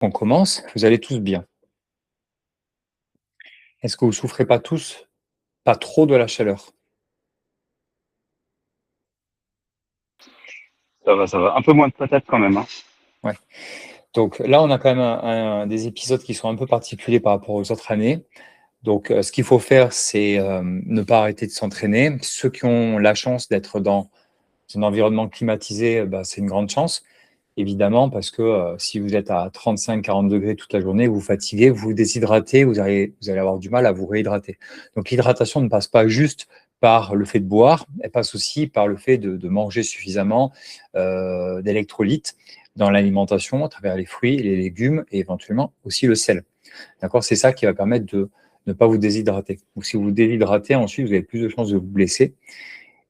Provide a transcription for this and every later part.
On commence, vous allez tous bien. Est-ce que vous souffrez pas tous, pas trop de la chaleur? Ça va. Un peu moins de patates quand même, hein. Ouais. Donc là, on a quand même des épisodes qui sont un peu particuliers par rapport aux autres années. Donc, ce qu'il faut faire, c'est, ne pas arrêter de s'entraîner. Ceux qui ont la chance d'être dans un environnement climatisé, bah, c'est une grande chance, évidemment, parce que, si vous êtes à 35-40 degrés toute la journée, vous vous fatiguez, vous vous déshydratez, vous allez avoir du mal à vous réhydrater. Donc l'hydratation ne passe pas juste par le fait de boire, elle passe aussi par le fait de manger suffisamment, d'électrolytes dans l'alimentation à travers les fruits, les légumes et éventuellement aussi le sel. D'accord? C'est ça qui va permettre de ne pas vous déshydrater. Ou si vous vous déshydratez, ensuite, vous avez plus de chances de vous blesser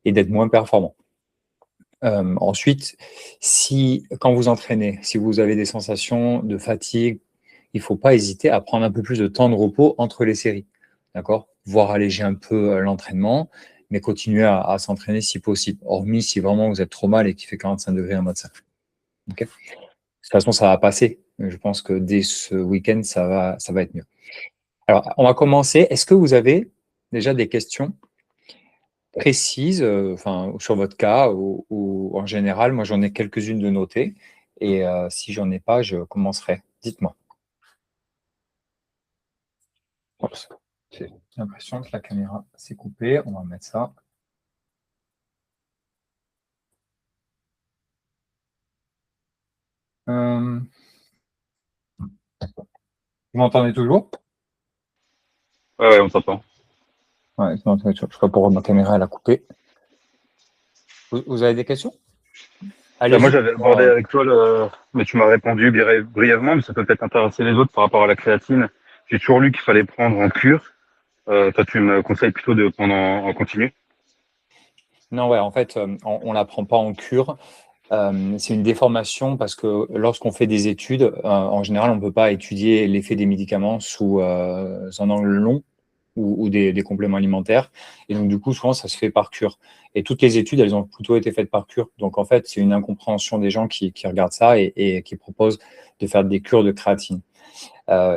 et d'être moins performant. Ensuite, si quand vous entraînez, si vous avez des sensations de fatigue, il ne faut pas hésiter à prendre un peu plus de temps de repos entre les séries, d'accord? Voire alléger un peu, l'entraînement, mais continuer à s'entraîner si possible, hormis si vraiment vous êtes trop mal et qu'il fait 45 degrés en mode ça. OK? De toute façon, ça va passer. Je pense que dès ce week-end, ça va être mieux. Alors, on va commencer. Est-ce que vous avez déjà des questions précises, enfin, sur votre cas ou en général? Moi, j'en ai quelques-unes de notées et si j'en ai pas, je commencerai. Dites-moi. Oups, j'ai l'impression que la caméra s'est coupée. On va mettre ça. Vous m'entendez toujours? Ouais, ouais, on t'entend. Ouais, non, je crois pour ma caméra, elle a coupé. Vous avez des questions? Moi, Allez-y. j'avais abordé avec toi, mais tu m'as répondu brièvement, mais ça peut peut-être intéresser les autres par rapport à la créatine. J'ai toujours lu qu'il fallait prendre en cure. Toi, tu me conseilles plutôt de prendre en continu. Non, ouais, en fait, on la prend pas en cure. C'est une déformation parce que lorsqu'on fait des études, en général, on ne peut pas étudier l'effet des médicaments sous un angle long ou des compléments alimentaires. Et donc, du coup, souvent, ça se fait par cure. Et toutes les études, elles ont plutôt été faites par cure. Donc, en fait, c'est une incompréhension des gens qui regardent ça et qui proposent de faire des cures de créatine.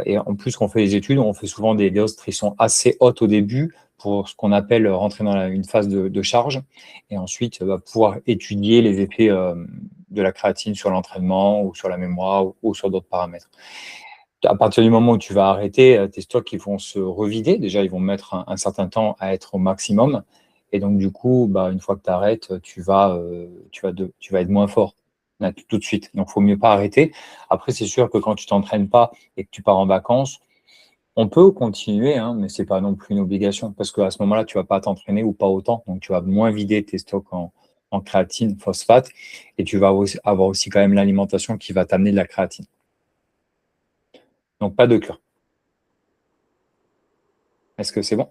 Et en plus, quand on fait les études, on fait souvent des doses qui sont assez hautes au début pour ce qu'on appelle rentrer dans une phase de charge et ensuite pouvoir étudier les effets de la créatine sur l'entraînement ou sur la mémoire ou sur d'autres paramètres. À partir du moment où tu vas arrêter, tes stocks ils vont se revider. Déjà, ils vont mettre un certain temps à être au maximum. Et donc, du coup, bah, une fois que tu arrêtes, tu vas être moins fort là, tout de suite. Donc, il faut mieux pas arrêter. Après, c'est sûr que quand tu t'entraînes pas et que tu pars en vacances, on peut continuer, hein, mais c'est pas non plus une obligation parce qu'à ce moment-là, tu vas pas t'entraîner ou pas autant. Donc, tu vas moins vider tes stocks en créatine, phosphate, et tu vas avoir aussi quand même l'alimentation qui va t'amener de la créatine. Donc, pas de cure. Est-ce que c'est bon?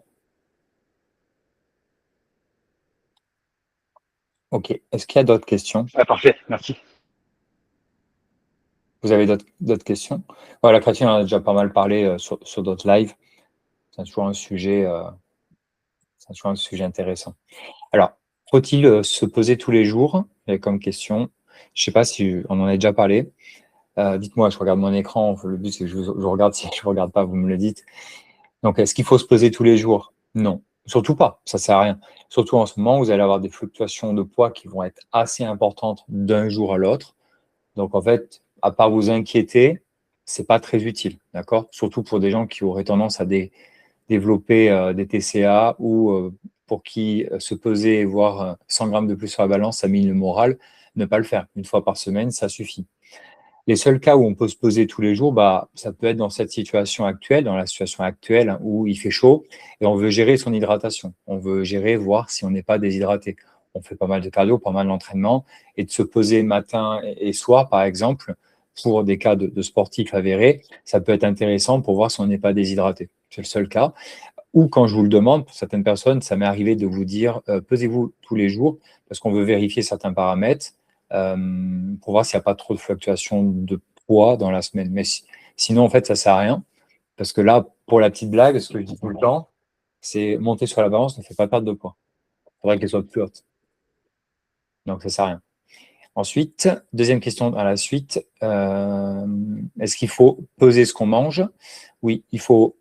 Ok. Est-ce qu'il y a d'autres questions? Ah, parfait, merci. Vous avez d'autres questions? Ouais, la créatine, on en a déjà pas mal parlé sur d'autres lives. C'est toujours un sujet, c'est toujours un sujet intéressant. Alors, faut-il se peser tous les jours? Comme question. Je ne sais pas si on en a déjà parlé. Dites-moi, je regarde mon écran. Le but, c'est que je regarde. Si je ne regarde pas, vous me le dites. Donc, est-ce qu'il faut se peser tous les jours? Non, surtout pas. Ça ne sert à rien. Surtout en ce moment, vous allez avoir des fluctuations de poids qui vont être assez importantes d'un jour à l'autre. Donc, en fait, à part vous inquiéter, c'est pas très utile, d'accord? Surtout pour des gens qui auraient tendance à développer des TCA ou pour qui se peser et voir 100 grammes de plus sur la balance, ça mine le moral, ne pas le faire. Une fois par semaine, ça suffit. Les seuls cas où on peut se peser tous les jours, bah, ça peut être dans cette situation actuelle, dans la situation actuelle hein, où il fait chaud et on veut gérer son hydratation. On veut gérer, voir si on n'est pas déshydraté. On fait pas mal de cardio, pas mal d'entraînement et de se peser matin et soir, par exemple, pour des cas de sportifs avérés, ça peut être intéressant pour voir si on n'est pas déshydraté. C'est le seul cas. Ou quand je vous le demande, pour certaines personnes, ça m'est arrivé de vous dire pesez-vous tous les jours parce qu'on veut vérifier certains paramètres pour voir s'il n'y a pas trop de fluctuations de poids dans la semaine. Mais sinon, en fait, ça ne sert à rien parce que là, pour la petite blague, ce que je dis tout le temps, c'est monter sur la balance ne fait pas perdre de poids. Il faudrait qu'elle soit plus haute. Donc, ça ne sert à rien. Ensuite, deuxième question à la suite, est-ce qu'il faut peser ce qu'on mange? Oui, il faut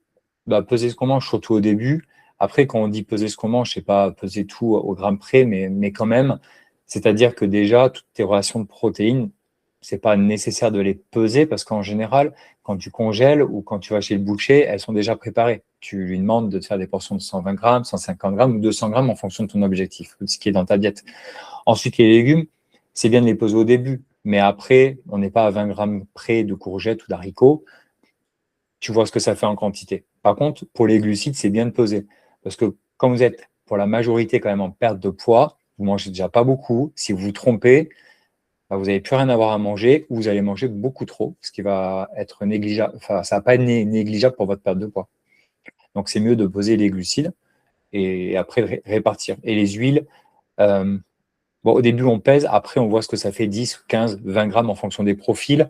peser ce qu'on mange, surtout au début. Après, quand on dit peser ce qu'on mange, c'est pas peser tout au gramme près, mais quand même, c'est-à-dire que déjà, toutes tes rations de protéines, c'est pas nécessaire de les peser parce qu'en général, quand tu congèles ou quand tu vas chez le boucher, elles sont déjà préparées. Tu lui demandes de te faire des portions de 120 grammes, 150 grammes ou 200 grammes en fonction de ton objectif, de ce qui est dans ta diète. Ensuite, les légumes, c'est bien de les peser au début, mais après, on n'est pas à 20 grammes près de courgettes ou d'haricots. Tu vois ce que ça fait en quantité. Par contre, pour les glucides, c'est bien de peser. Parce que quand vous êtes, pour la majorité, quand même en perte de poids, vous mangez déjà pas beaucoup. Si vous vous trompez, vous n'avez plus rien à avoir à manger ou vous allez manger beaucoup trop, ce qui va être négligeable. Enfin, ça va pas être négligeable pour votre perte de poids. Donc, c'est mieux de peser les glucides et après de répartir. Et les huiles, au début, on pèse. Après, on voit ce que ça fait 10, 15, 20 grammes en fonction des profils.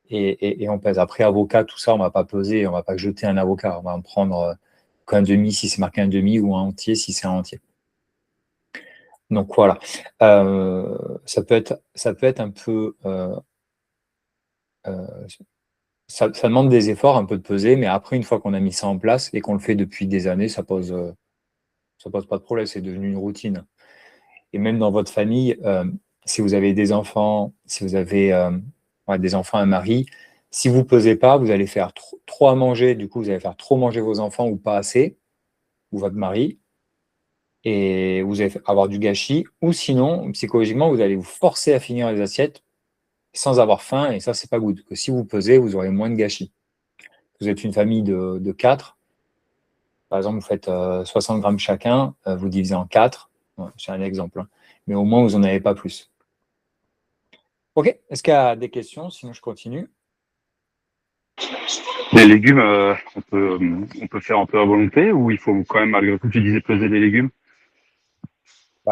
Et on pèse. Après, avocat, tout ça, on ne va pas peser. On ne va pas jeter un avocat. On va en prendre qu'un demi si c'est marqué un demi ou un entier si c'est un entier. Donc, voilà. Ça peut être un peu... ça demande des efforts, un peu de peser. Mais après, une fois qu'on a mis ça en place et qu'on le fait depuis des années, ça pose pas de problème. C'est devenu une routine. Et même dans votre famille, si vous avez des enfants, si vous avez des enfants, un mari, si vous ne pesez pas, vous allez faire trop à manger, du coup, vous allez faire trop manger vos enfants ou pas assez, ou votre mari, et vous allez avoir du gâchis, ou sinon, psychologiquement, vous allez vous forcer à finir les assiettes sans avoir faim, et ça, c'est pas good. Que si vous pesez, vous aurez moins de gâchis. Vous êtes une famille de 4, par exemple, vous faites 60 grammes chacun, vous divisez en 4, c'est un exemple, hein. Mais au moins, vous n'en avez pas plus. Ok, est-ce qu'il y a des questions? Sinon, je continue. Les légumes, on peut faire un peu à volonté ou il faut quand même, malgré tout, tu disais peser les légumes?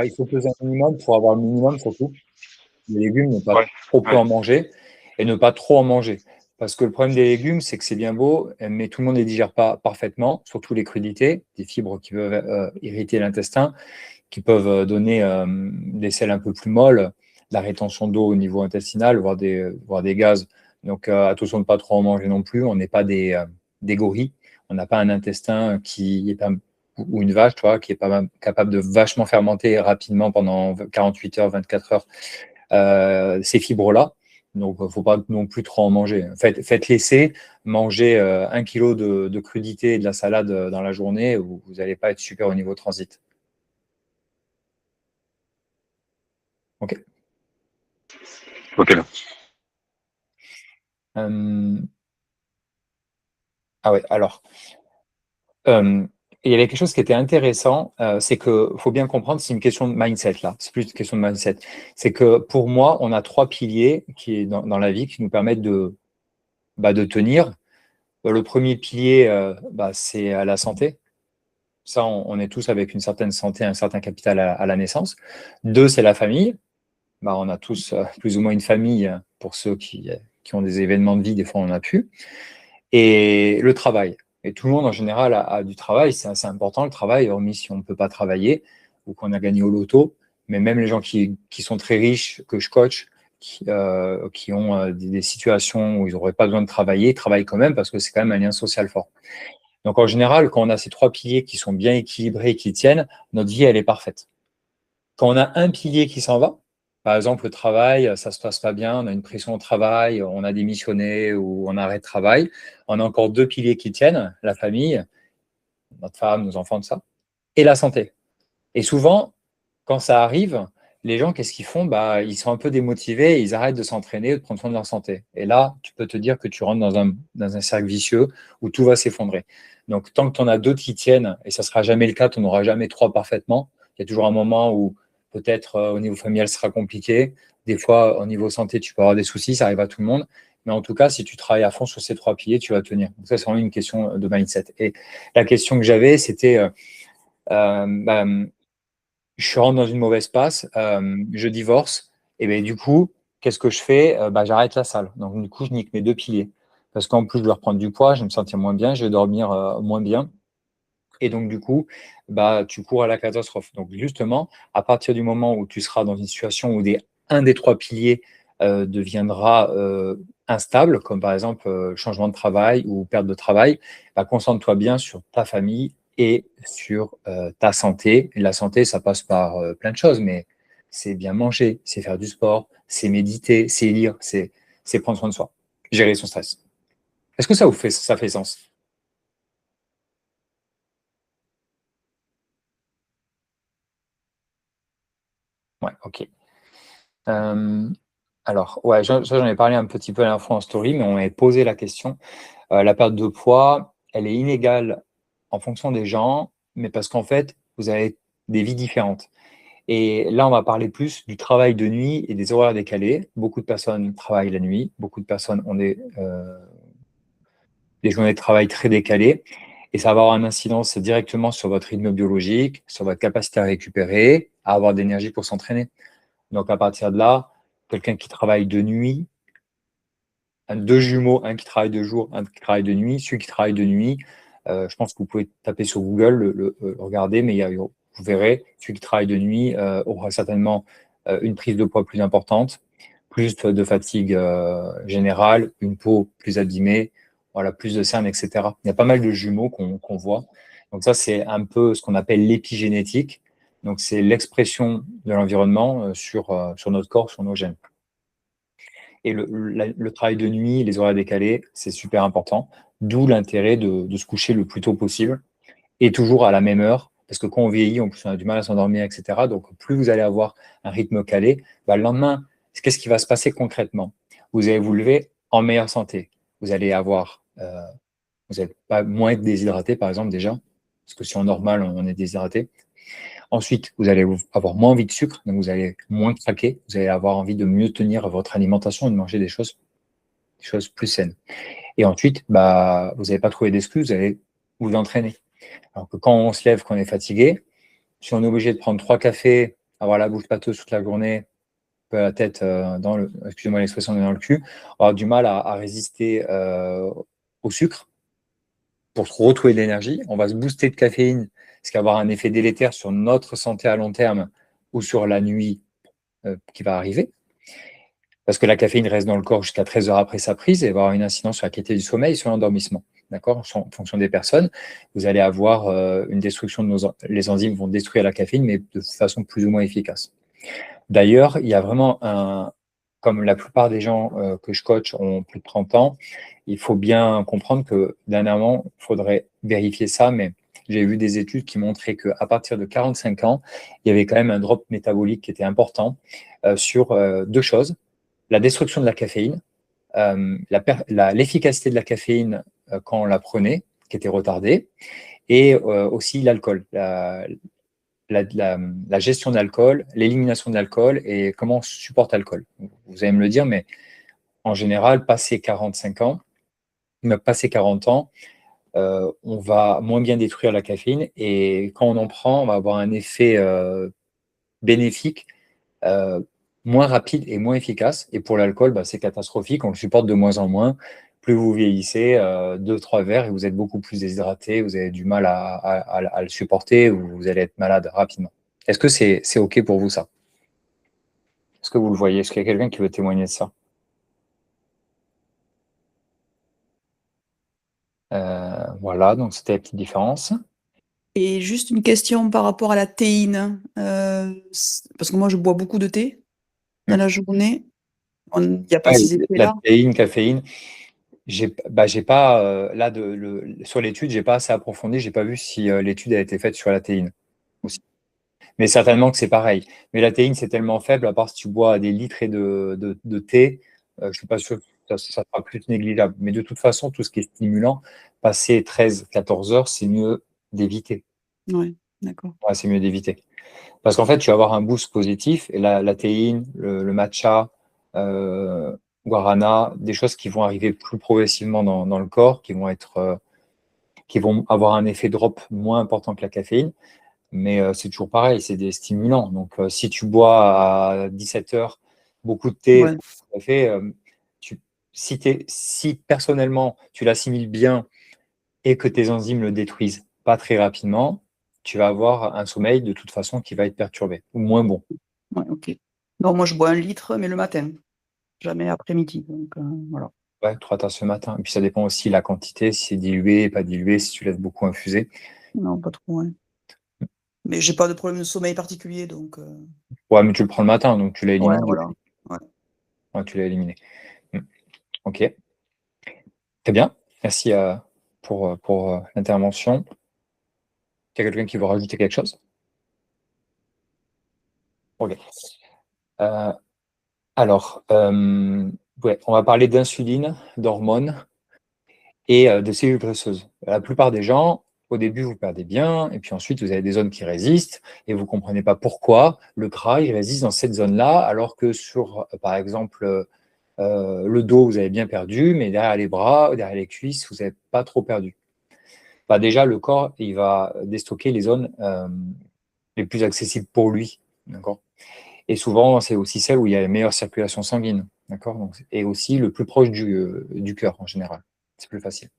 Il faut peser un minimum pour avoir le minimum, surtout. Les légumes, ne pas Ouais, trop peu ouais. en manger et ne pas trop en manger. Parce que le problème des légumes, c'est que c'est bien beau, mais tout le monde ne les digère pas parfaitement, surtout les crudités, des fibres qui peuvent irriter l'intestin, qui peuvent donner des selles un peu plus molles, de la rétention d'eau au niveau intestinal, voire des gaz. Donc, attention de ne pas trop en manger non plus. On n'est pas des gorilles. On n'a pas un intestin qui est pas, ou une vache, tu vois, qui est pas capable de vachement fermenter rapidement pendant 48 heures, 24 heures ces fibres-là. Donc, il ne faut pas non plus trop en manger. Faites laisser manger 1 kilo de crudité et de la salade dans la journée, vous n'allez pas être super au niveau transit. Ok. Ok. Ah ouais, alors, il y avait quelque chose qui était intéressant, c'est qu'il faut bien comprendre, c'est une question de mindset là, c'est plus une question de mindset. C'est que pour moi, on a 3 piliers qui est dans la vie qui nous permettent de tenir. Le premier pilier, c'est la santé. Ça, on est tous avec une certaine santé, un certain capital à la naissance. 2, c'est la famille. On a tous plus ou moins une famille pour ceux qui ont des événements de vie, des fois on en a plus. Et le travail. Et tout le monde en général a du travail, c'est assez important le travail, hormis si on ne peut pas travailler ou qu'on a gagné au loto. Mais même les gens qui sont très riches, que je coach, qui ont des situations où ils n'auraient pas besoin de travailler, travaillent quand même parce que c'est quand même un lien social fort. Donc en général, quand on a ces 3 piliers qui sont bien équilibrés et qui tiennent, notre vie, elle est parfaite. Quand on a un pilier qui s'en va, par exemple le travail, ça se passe pas bien, on a une pression au travail, on a démissionné ou on arrête de travail, on a encore 2 piliers qui tiennent, la famille, notre femme, nos enfants, tout ça, et la santé. Et souvent, quand ça arrive, les gens, qu'est-ce qu'ils font? Ils sont un peu démotivés, ils arrêtent de s'entraîner, de prendre soin de leur santé. Et là, tu peux te dire que tu rentres dans un cercle vicieux où tout va s'effondrer. Donc, tant que tu en as 2 qui tiennent, et ça ne sera jamais le cas, tu n'auras jamais 3 parfaitement, il y a toujours un moment où peut-être au niveau familial, ce sera compliqué. Des fois, au niveau santé, tu peux avoir des soucis, ça arrive à tout le monde. Mais en tout cas, si tu travailles à fond sur ces 3 piliers, tu vas tenir. Donc, ça, c'est vraiment une question de mindset. Et la question que j'avais, c'était je rentre dans une mauvaise passe, je divorce, et bien du coup, qu'est-ce que je fais? J'arrête la salle. Donc du coup, je nique mes 2 piliers. Parce qu'en plus, je vais reprendre du poids, je vais me sentir moins bien, je vais dormir moins bien. Et donc du coup, tu cours à la catastrophe. Donc justement, à partir du moment où tu seras dans une situation où un des trois piliers deviendra instable, comme par exemple changement de travail ou perte de travail, bah, concentre-toi bien sur ta famille et sur ta santé. Et la santé, ça passe par plein de choses, mais c'est bien manger, c'est faire du sport, c'est méditer, c'est lire, c'est prendre soin de soi, gérer son stress. Est-ce que ça fait sens? Ouais, ok. Euh, alors, ouais, j'en ai parlé un petit peu à l'info en story, mais on m'avait posé la question. La perte de poids, elle est inégale en fonction des gens, mais parce qu'en fait, vous avez des vies différentes. Et là, on va parler plus du travail de nuit et des horaires décalés. Beaucoup de personnes travaillent la nuit, beaucoup de personnes ont des journées de travail très décalées, et ça va avoir une incidence directement sur votre rythme biologique, sur votre capacité à récupérer, à avoir de l'énergie pour s'entraîner. Donc à partir de là, quelqu'un qui travaille de nuit, deux jumeaux, un qui travaille de jour, un qui travaille de nuit. Celui qui travaille de nuit, je pense que vous pouvez taper sur Google, regarder, mais vous verrez, celui qui travaille de nuit aura certainement une prise de poids plus importante, plus de fatigue générale, une peau plus abîmée, voilà, plus de cernes, etc. Il y a pas mal de jumeaux qu'on voit. Donc ça, c'est un peu ce qu'on appelle l'épigénétique. Donc c'est l'expression de l'environnement sur notre corps, sur nos gènes. Et le travail de nuit, les horaires décalés, c'est super important. D'où l'intérêt de se coucher le plus tôt possible et toujours à la même heure. Parce que quand on vieillit, en plus, on a du mal à s'endormir, etc. Donc, plus vous allez avoir un rythme calé, bah, le lendemain, qu'est-ce qui va se passer concrètement? Vous allez vous lever en meilleure santé. Vous allez avoir, vous n'allez pas moins être déshydraté, par exemple, déjà. Parce que si en normal, on est déshydraté. Ensuite, vous allez avoir moins envie de sucre, donc vous allez moins craquer. Vous allez avoir envie de mieux tenir votre alimentation et de manger des choses plus saines. Et ensuite, bah, vous n'allez pas trouver d'excuses, vous allez vous entraîner. Alors que quand on se lève, quand on est fatigué, si on est obligé de prendre 3 cafés, avoir la bouche pâteuse toute la journée, la tête dans le, excusez-moi l'expression, dans le cul, on aura du mal à résister au sucre pour retrouver de l'énergie. On va se booster de caféine, ce qui va avoir un effet délétère sur notre santé à long terme ou sur la nuit qui va arriver. Parce que la caféine reste dans le corps jusqu'à 13 heures après sa prise et va avoir une incidence sur la qualité du sommeil et sur l'endormissement. D'accord? En fonction des personnes, vous allez avoir une destruction de les enzymes vont détruire la caféine, mais de façon plus ou moins efficace. D'ailleurs, il y a vraiment comme la plupart des gens que je coach ont plus de 30 ans, il faut bien comprendre que dernièrement, il faudrait vérifier ça, mais j'ai vu des études qui montraient qu'à partir de 45 ans, il y avait quand même un drop métabolique qui était important sur deux choses la destruction de la caféine, l'efficacité de la caféine quand on la prenait, qui était retardée, et aussi l'alcool, la gestion de l'alcool, l'élimination de l'alcool et comment on supporte l'alcool. Vous allez me le dire, mais en général, passé 45 ans, passé 40 ans, on va moins bien détruire la caféine et quand on en prend, on va avoir un effet bénéfique euh, moins rapide et moins efficace. Et pour l'alcool, bah, c'est catastrophique. On le supporte de moins en moins. Plus vous vieillissez, 2, 3 verres et vous êtes beaucoup plus déshydraté, vous avez du mal à le supporter ou vous allez être malade rapidement. Est-ce que c'est OK pour vous ça? Est-ce que vous le voyez? Est-ce qu'il y a quelqu'un qui veut témoigner de ça? Voilà, donc c'était la petite différence. Et juste une question par rapport à la théine, parce que moi je bois beaucoup de thé dans la journée. Il y a pas Ouais, ces la effets-là? théine, caféine, j'ai pas là sur l'étude, j'ai pas assez approfondi, j'ai pas vu si l'étude a été faite sur la théine aussi. Mais certainement que c'est pareil. Mais la théine, c'est tellement faible, à part si tu bois des litres et de thé, je ne suis pas sûr que ça sera plus négligeable. Mais de toute façon, tout ce qui est stimulant, passer 13, 14 heures, c'est mieux d'éviter. Ouais, d'accord. Ouais, c'est mieux d'éviter. Parce qu'en fait, tu vas avoir un boost positif, et la théine, le matcha, euh, guarana, des choses qui vont arriver plus progressivement dans le corps, qui vont avoir un effet drop moins important que la caféine. Mais c'est toujours pareil, c'est des stimulants. Donc, si tu bois à 17 heures beaucoup de thé, Ouais, beaucoup de café, si personnellement tu l'assimiles bien et que tes enzymes le détruisent pas très rapidement, tu vas avoir un sommeil de toute façon qui va être perturbé ou moins bon. ouais, OK. Non, moi, je bois 1 litre, mais le matin, jamais après-midi. Donc, voilà. Ouais, 3 tasses le matin. Et puis ça dépend aussi de la quantité, si c'est dilué, pas dilué, si tu laisses beaucoup infuser. Non, pas trop, ouais. Mais j'ai pas de problème de sommeil particulier, donc, Ouais, mais tu le prends le matin, donc tu l'as ouais, éliminé voilà. depuis. Ouais. Ouais, tu l'as éliminé. Mm. Ok, très bien. Merci pour l'intervention. Il y a quelqu'un qui veut rajouter quelque chose? Ok. Euh, alors, ouais, on va parler d'insuline, d'hormones et de cellules graisseuses. La plupart des gens, au début, vous perdez bien, et puis ensuite, vous avez des zones qui résistent, et vous ne comprenez pas pourquoi le gras il résiste dans cette zone-là, alors que sur, par exemple, le dos, vous avez bien perdu, mais derrière les bras, derrière les cuisses, vous n'avez pas trop perdu. Bah, déjà, le corps, il va déstocker les zones les plus accessibles pour lui. D'accord. Et souvent, c'est aussi celle où il y a la meilleure circulation sanguine. D'accord. Donc, et aussi le plus proche du cœur en général. C'est plus facile.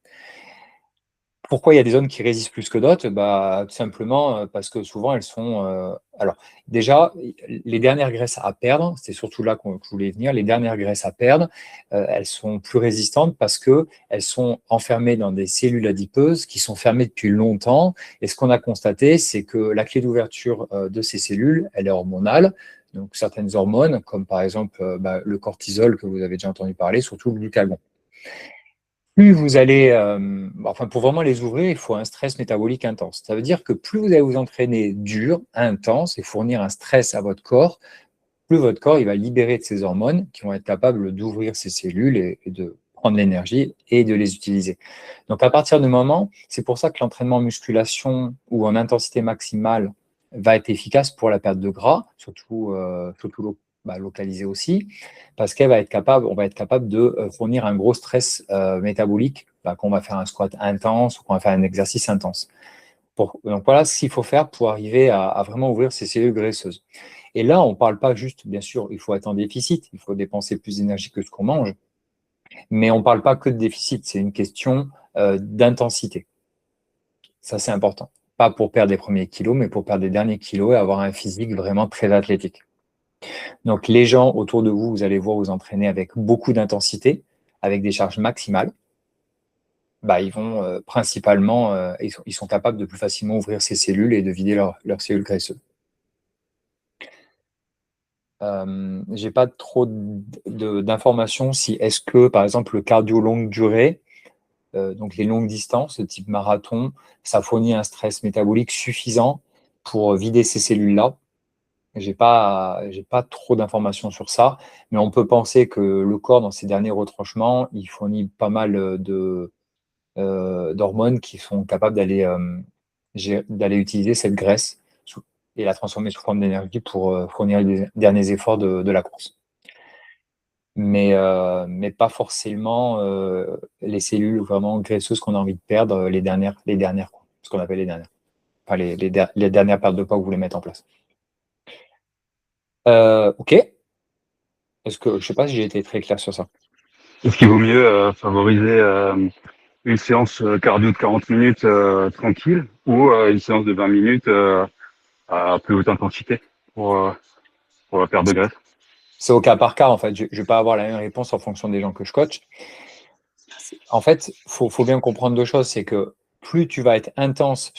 Pourquoi il y a des zones qui résistent plus que d'autres? Bah, tout simplement parce que souvent elles sont. Alors, déjà, les dernières graisses à perdre, c'est surtout là que je voulais venir, les dernières graisses à perdre, elles sont plus résistantes parce qu'elles sont enfermées dans des cellules adipeuses qui sont fermées depuis longtemps. Et ce qu'on a constaté, c'est que la clé d'ouverture de ces cellules, elle est hormonale. Donc, certaines hormones, comme par exemple le cortisol que vous avez déjà entendu parler, surtout le glucagon. Plus vous allez, enfin pour vraiment les ouvrir, il faut un stress métabolique intense. Ça veut dire que plus vous allez vous entraîner dur, intense et fournir un stress à votre corps, plus votre corps il va libérer de ces hormones qui vont être capables d'ouvrir ces cellules et de prendre l'énergie et de les utiliser. Donc à partir du moment, c'est pour ça que l'entraînement en musculation ou en intensité maximale va être efficace pour la perte de gras, surtout localisé aussi, parce qu'on va être capable de fournir un gros stress métabolique quand on va faire un squat intense ou qu'on va faire un exercice intense. Donc voilà ce qu'il faut faire pour arriver à vraiment ouvrir ces cellules graisseuses. Et là, on ne parle pas juste, bien sûr, il faut être en déficit, il faut dépenser plus d'énergie que ce qu'on mange, mais on ne parle pas que de déficit, c'est une question d'intensité. Ça, c'est important. Pas pour perdre les premiers kilos, mais pour perdre les derniers kilos et avoir un physique vraiment très athlétique. Donc, les gens autour de vous, vous allez voir vous entraîner avec beaucoup d'intensité, avec des charges maximales. Bah, ils vont principalement, ils sont capables de plus facilement ouvrir ces cellules et de vider leurs cellules graisseuses. J'ai pas trop d'informations si est-ce que, par exemple, le cardio longue durée, donc les longues distances, type marathon, ça fournit un stress métabolique suffisant pour vider ces cellules-là. J'ai pas trop d'informations sur ça, mais on peut penser que le corps, dans ses derniers retranchements, il fournit pas mal d'hormones qui sont capables d'aller utiliser cette graisse et la transformer sous forme d'énergie pour fournir les derniers efforts de la course. Mais pas forcément les cellules vraiment graisseuses qu'on a envie de perdre, les dernières, quoi, ce qu'on appelle les dernières. Enfin, les dernières pertes de poids que vous voulez mettre en place. Ok. Est-ce que je ne sais pas si j'ai été très clair sur ça. Est-ce qu'il vaut mieux favoriser une séance cardio de 40 minutes tranquille ou une séance de 20 minutes à plus haute intensité pour la perte de graisse? C'est au cas par cas, en fait. Je ne vais pas avoir la même réponse en fonction des gens que je coach. En fait, faut bien comprendre deux choses. C'est que plus tu vas être intense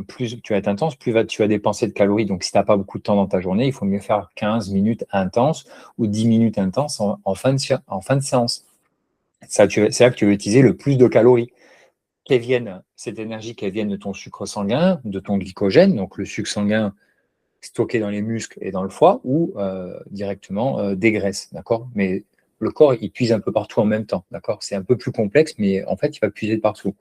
plus tu vas être intense, plus tu vas dépenser de calories. Donc, si tu n'as pas beaucoup de temps dans ta journée, il faut mieux faire 15 minutes intenses ou 10 minutes intenses en fin de séance. C'est là que tu vas utiliser le plus de calories. Cette énergie, qu'elle vienne de ton sucre sanguin, de ton glycogène, donc le sucre sanguin stocké dans les muscles et dans le foie, ou directement des graisses, d'accord? Mais le corps, il puise un peu partout en même temps, d'accord? C'est un peu plus complexe, mais en fait, il va puiser de partout.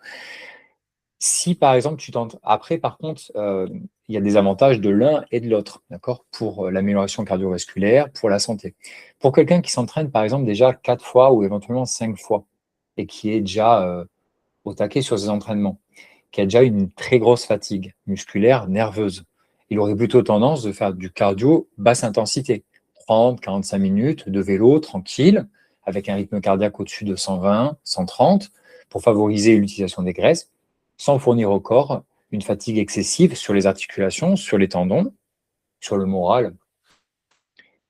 Si, par exemple, tu tentes... Après, par contre, il y a des avantages de l'un et de l'autre, d'accord? Pour l'amélioration cardiovasculaire, pour la santé. Pour quelqu'un qui s'entraîne, par exemple, déjà 4 fois ou éventuellement 5 fois, et qui est déjà au taquet sur ses entraînements, qui a déjà une très grosse fatigue musculaire, nerveuse, il aurait plutôt tendance de faire du cardio basse intensité, 30, 45 minutes de vélo tranquille, avec un rythme cardiaque au-dessus de 120, 130, pour favoriser l'utilisation des graisses, sans fournir au corps une fatigue excessive sur les articulations, sur les tendons, sur le moral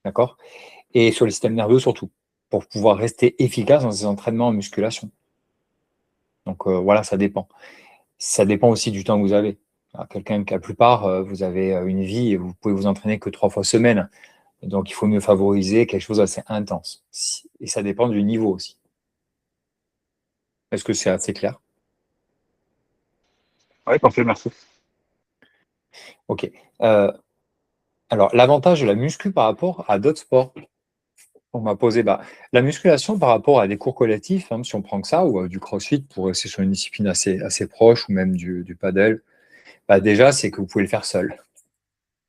d'accord? Et sur le système nerveux surtout, pour pouvoir rester efficace dans ces entraînements en musculation. Donc voilà, ça dépend. Ça dépend aussi du temps que vous avez. Quelqu'un qui, la plupart, vous avez une vie et vous pouvez vous entraîner que 3 fois semaine. Donc, il faut mieux favoriser quelque chose d'assez intense. Et ça dépend du niveau aussi. Est-ce que c'est assez clair? Oui, parfait, merci. Ok. Alors, l'avantage de la muscu par rapport à d'autres sports, on m'a posé la musculation par rapport à des cours collectifs, hein, si on prend que ça, ou du crossfit pour rester sur une discipline assez proche, ou même du paddle, déjà, c'est que vous pouvez le faire seul.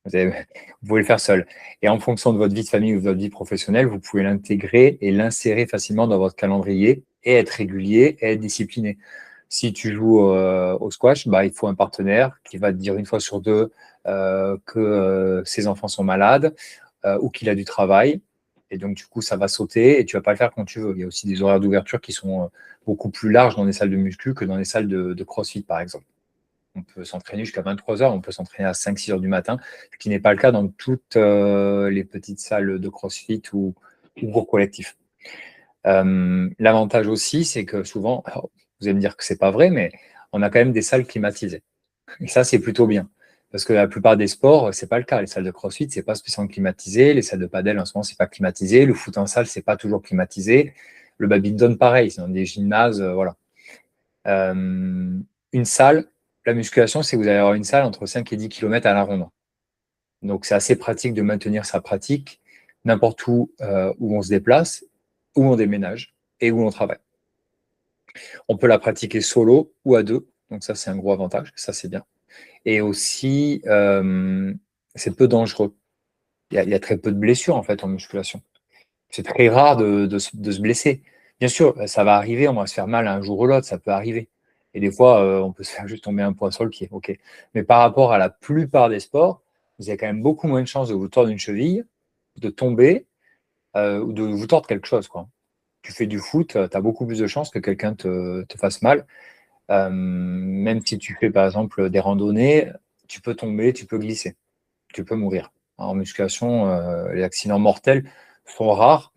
Vous pouvez le faire seul. Et en fonction de votre vie de famille ou de votre vie professionnelle, vous pouvez l'intégrer et l'insérer facilement dans votre calendrier et être régulier et être discipliné. Si tu joues au squash, il faut un partenaire qui va te dire une fois sur deux que ses enfants sont malades ou qu'il a du travail. Et donc, du coup, ça va sauter et tu vas pas le faire quand tu veux. Il y a aussi des horaires d'ouverture qui sont beaucoup plus larges dans les salles de muscu que dans les salles de CrossFit, par exemple. On peut s'entraîner jusqu'à 23 heures, on peut s'entraîner à 5-6 heures du matin, ce qui n'est pas le cas dans toutes les petites salles de CrossFit ou cours collectifs. L'avantage aussi, c'est que souvent, vous allez me dire que c'est pas vrai, mais on a quand même des salles climatisées. Et ça, c'est plutôt bien. Parce que la plupart des sports, c'est pas le cas. Les salles de CrossFit, c'est pas spécialement climatisé. Les salles de padel, en ce moment, c'est pas climatisé. Le foot en salle, c'est pas toujours climatisé. Le badminton, pareil, c'est dans des gymnases, voilà. Une salle, la musculation, c'est que vous allez avoir une salle entre 5 et 10 km à la ronde. Donc, c'est assez pratique de maintenir sa pratique n'importe où on se déplace, où on déménage et où on travaille. On peut la pratiquer solo ou à deux. Donc, ça, c'est un gros avantage. Ça, c'est bien. Et aussi, c'est peu dangereux. Il y a très peu de blessures, en fait, en musculation. C'est très rare de se blesser. Bien sûr, ça va arriver, on va se faire mal un jour ou l'autre, ça peut arriver. Et des fois, on peut se faire juste tomber un poids sur le pied. OK. Mais par rapport à la plupart des sports, vous avez quand même beaucoup moins de chances de vous tordre une cheville, de tomber ou de vous tordre quelque chose, quoi. Tu fais du foot, tu as beaucoup plus de chances que quelqu'un te fasse mal. Même si tu fais, par exemple, des randonnées, tu peux tomber, tu peux glisser, tu peux mourir. En musculation, les accidents mortels sont rares.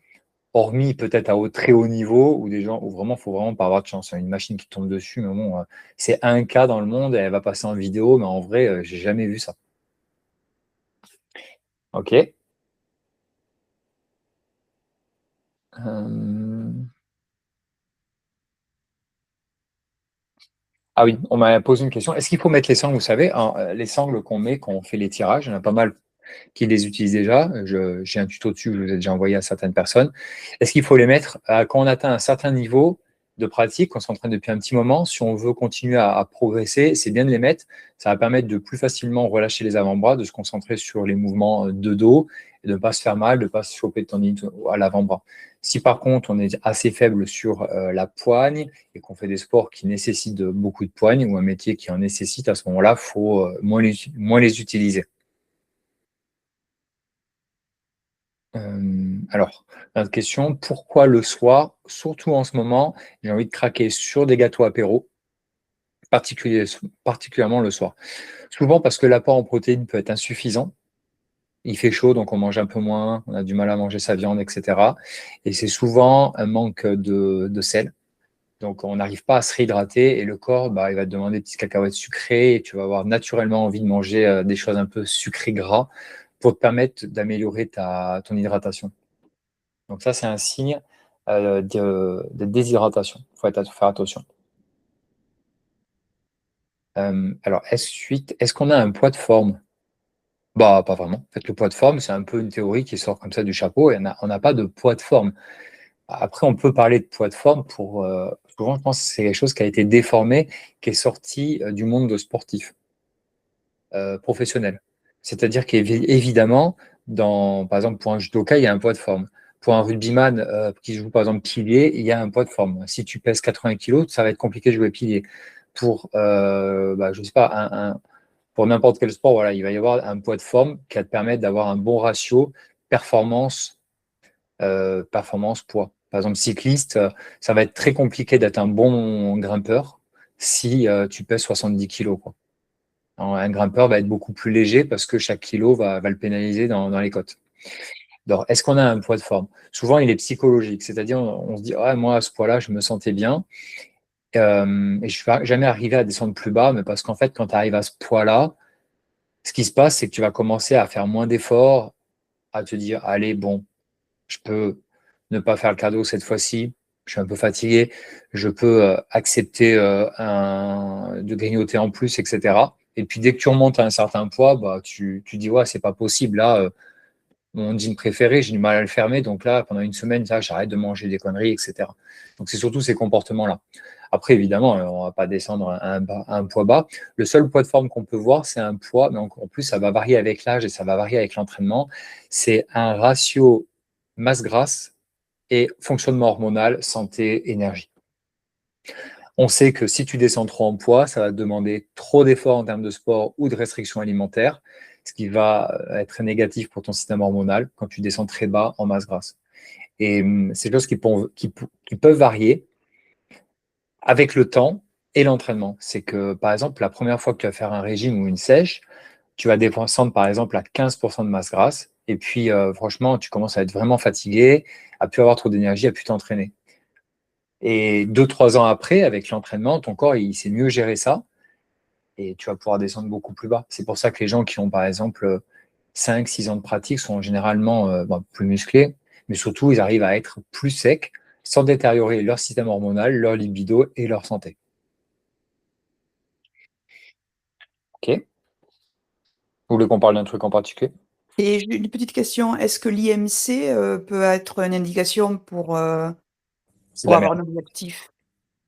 Hormis peut-être à très haut niveau, où des gens, où vraiment, faut vraiment pas avoir de chance. Une machine qui tombe dessus, mais bon, c'est un cas dans le monde, et elle va passer en vidéo, mais en vrai, j'ai jamais vu ça. Ok. Ah oui, on m'a posé une question. Est-ce qu'il faut mettre les sangles, vous savez, les sangles qu'on met quand on fait les tirages, il y en a pas mal qui les utilisent déjà. J'ai un tuto dessus que je vous ai déjà envoyé à certaines personnes. Est-ce qu'il faut les mettre quand on atteint un certain niveau de pratique, on s'entraîne depuis un petit moment, si on veut continuer à progresser, c'est bien de les mettre. Ça va permettre de plus facilement relâcher les avant-bras, de se concentrer sur les mouvements de dos et de ne pas se faire mal, de ne pas se choper de tendinite à l'avant-bras. Si par contre on est assez faible sur la poigne et qu'on fait des sports qui nécessitent beaucoup de poigne ou un métier qui en nécessite, à ce moment-là, il faut moins les utiliser. Alors, notre question, pourquoi le soir, surtout en ce moment, j'ai envie de craquer sur des gâteaux apéro, particulièrement le soir. Souvent parce que l'apport en protéines peut être insuffisant. Il fait chaud, donc on mange un peu moins, on a du mal à manger sa viande, etc. Et c'est souvent un manque de sel. Donc on n'arrive pas à se réhydrater et le corps, il va te demander des petites cacahuètes sucrées et tu vas avoir naturellement envie de manger des choses un peu sucrées gras pour te permettre d'améliorer ton hydratation. Donc ça, c'est un signe de déshydratation. Il faut faire attention. Alors, est-ce qu'on a un poids de forme? Pas vraiment. En fait, le poids de forme, c'est un peu une théorie qui sort comme ça du chapeau et on n'a pas de poids de forme. Après, on peut parler de poids de forme pour. Souvent, je pense que c'est quelque chose qui a été déformé, qui est sorti du monde de sportif professionnel. C'est-à-dire qu'évidemment, par exemple, pour un judoka, il y a un poids de forme. Pour un rugbyman qui joue par exemple pilier, il y a un poids de forme. Si tu pèses 80 kg, ça va être compliqué de jouer pilier. Pour, je sais pas, pour n'importe quel sport, voilà, il va y avoir un poids de forme qui va te permettre d'avoir un bon ratio performance-poids. Par exemple, cycliste, ça va être très compliqué d'être un bon grimpeur si tu pèses 70 kg, quoi. Un grimpeur va être beaucoup plus léger parce que chaque kilo va le pénaliser dans les côtes. Alors, est-ce qu'on a un poids de forme? Souvent, il est psychologique, c'est-à-dire on se dit, ah, moi, à ce poids-là, je me sentais bien, et je ne suis jamais arrivé à descendre plus bas, mais parce qu'en fait, quand tu arrives à ce poids-là, ce qui se passe, c'est que tu vas commencer à faire moins d'efforts, à te dire, allez, bon, je peux ne pas faire le cadeau cette fois-ci, je suis un peu fatigué, je peux accepter de grignoter en plus, etc. Et puis dès que tu remontes à un certain poids, bah, tu dis, ouais, c'est pas possible, là, mon jean préféré, j'ai du mal à le fermer, donc là, pendant une semaine, ça, j'arrête de manger des conneries, etc. Donc c'est surtout ces comportements-là. Après, évidemment, on ne va pas descendre à un poids bas. Le seul poids de forme qu'on peut voir, c'est un poids, mais en plus, ça va varier avec l'âge et ça va varier avec l'entraînement. C'est un ratio masse grasse et fonctionnement hormonal, santé, énergie. On sait que si tu descends trop en poids, ça va te demander trop d'efforts en termes de sport ou de restrictions alimentaires, ce qui va être négatif pour ton système hormonal quand tu descends très bas en masse grasse. Et c'est des choses qui peuvent varier avec le temps et l'entraînement. C'est que, par exemple, la première fois que tu vas faire un régime ou une sèche, tu vas descendre, par exemple, à 15% de masse grasse. Et puis, franchement, tu commences à être vraiment fatigué, à plus avoir trop d'énergie, à plus t'entraîner. Et 2-3 ans après, avec l'entraînement, ton corps, il sait mieux gérer ça et tu vas pouvoir descendre beaucoup plus bas. C'est pour ça que les gens qui ont, par exemple, 5-6 ans de pratique sont généralement plus musclés, mais surtout, ils arrivent à être plus secs sans détériorer leur système hormonal, leur libido et leur santé. OK. Vous voulez qu'on parle d'un truc en particulier? Et j'ai une petite question, est-ce que l'IMC, peut être une indication C'est de pour la avoir merde. un objectif?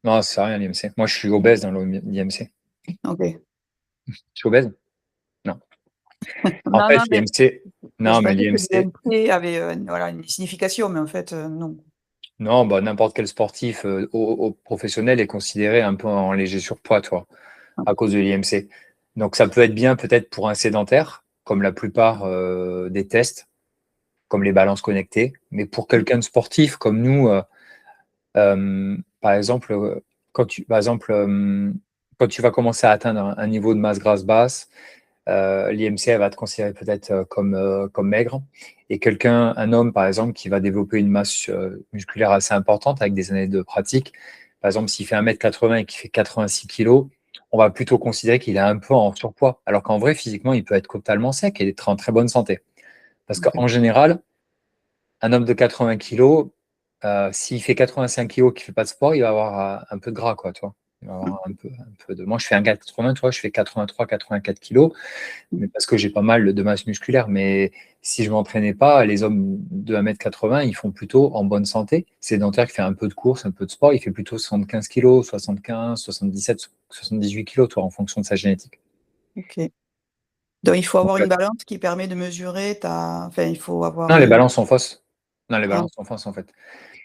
Non, ça sert à rien, l'IMC. Moi, je suis obèse dans l'IMC. OK. Je suis obèse? Non. En Non, fait, non, mais l'IMC, je non, mais pensais que l'IMC, l'IMC avait, voilà, une signification, mais en fait, non. non, bah, n'importe quel sportif au professionnel est considéré un peu en léger surpoids, toi, à cause de l'IMC. Donc, ça peut être bien peut-être pour un sédentaire, comme la plupart des tests, comme les balances connectées. Mais pour quelqu'un de sportif comme nous, par exemple, quand tu vas commencer à atteindre un niveau de masse grasse basse, l'IMC elle va te considérer peut-être comme maigre. Et un homme par exemple, qui va développer une masse musculaire assez importante avec des années de pratique, par exemple, s'il fait 1,80 m et qu'il fait 86 kg, on va plutôt considérer qu'il est un peu en surpoids. Alors qu'en vrai, physiquement, il peut être totalement sec et être en très bonne santé. Parce OK. qu'en général, un homme de 80 kg, s'il fait 85 kg, qu'il ne fait pas de sport, il va avoir un peu de gras, quoi, toi. Il va avoir un peu de. Moi, je fais 1,80 m, toi, je fais 83-84 kg, mais parce que j'ai pas mal de masse musculaire. Mais si je ne m'entraînais pas, les hommes de 1,80 m, ils font plutôt en bonne santé. Sédentaire qui fait un peu de course, un peu de sport, il fait plutôt 75 kg, 75, 77, 78 kg, toi, en fonction de sa génétique. OK. Donc il faut Donc, avoir une balance qui permet de mesurer enfin, il faut avoir non, les une balances sont fausses. Non, les ah, balances sont fausses, en fait.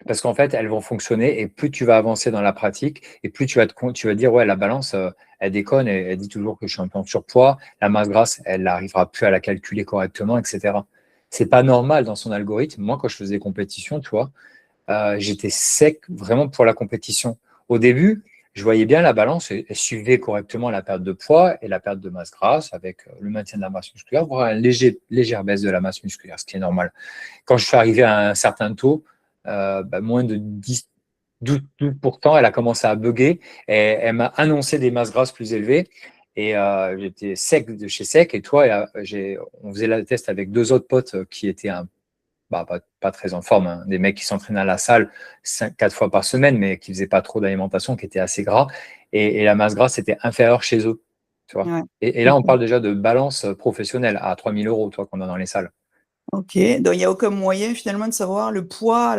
Parce qu'en fait, elles vont fonctionner et plus tu vas avancer dans la pratique et plus tu vas dire, ouais, la balance, elle déconne, elle dit toujours que je suis un peu en surpoids, la masse grasse, elle n'arrivera plus à la calculer correctement, etc. C'est pas normal dans son algorithme. Moi, quand je faisais compétition, tu vois, j'étais sec vraiment pour la compétition. Au début, je voyais bien la balance, elle suivait correctement la perte de poids et la perte de masse grasse avec le maintien de la masse musculaire, voire une légère baisse de la masse musculaire, ce qui est normal. Quand je suis arrivé à un certain taux, moins de 12%, elle a commencé à bugger et elle m'a annoncé des masses grasses plus élevées. Et j'étais sec de chez sec. Et toi, on faisait le test avec 2 autres potes qui étaient pas très en forme, hein, des mecs qui s'entraînaient à la salle 4 fois par semaine, mais qui ne faisaient pas trop d'alimentation, qui étaient assez gras. Et la masse grasse était inférieure chez eux. Tu vois. ouais. Et là, on parle déjà de balance professionnelle à 3 000 € toi, qu'on a dans les salles. OK, donc il y a aucun moyen finalement de savoir le poids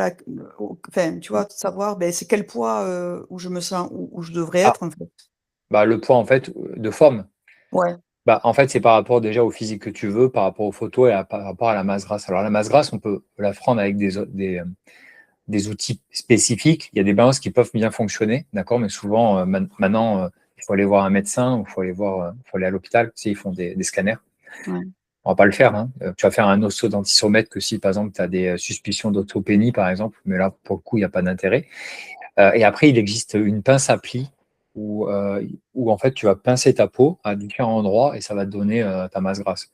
enfin, tu vois, de savoir, ben, c'est quel poids, où je me sens où je devrais Ah, être en fait? le poids en fait de forme. Ouais, En fait, c'est par rapport déjà au physique que tu veux, par rapport aux photos et par rapport à la masse grasse. Alors, la masse grasse, on peut la prendre avec des outils spécifiques. Il y a des balances qui peuvent bien fonctionner, d'accord, mais souvent, maintenant, il faut aller voir un médecin ou faut aller à l'hôpital. Tu sais, ils font des scanners. ouais, On va pas le faire, hein. Tu vas faire un osteodenticomètre que si, par exemple, tu as des suspicions d'orthopénie, par exemple, mais là, pour le coup, il n'y a pas d'intérêt. Et après, il existe une pince à plis où en fait, tu vas pincer ta peau à différents endroits et ça va te donner ta masse grasse.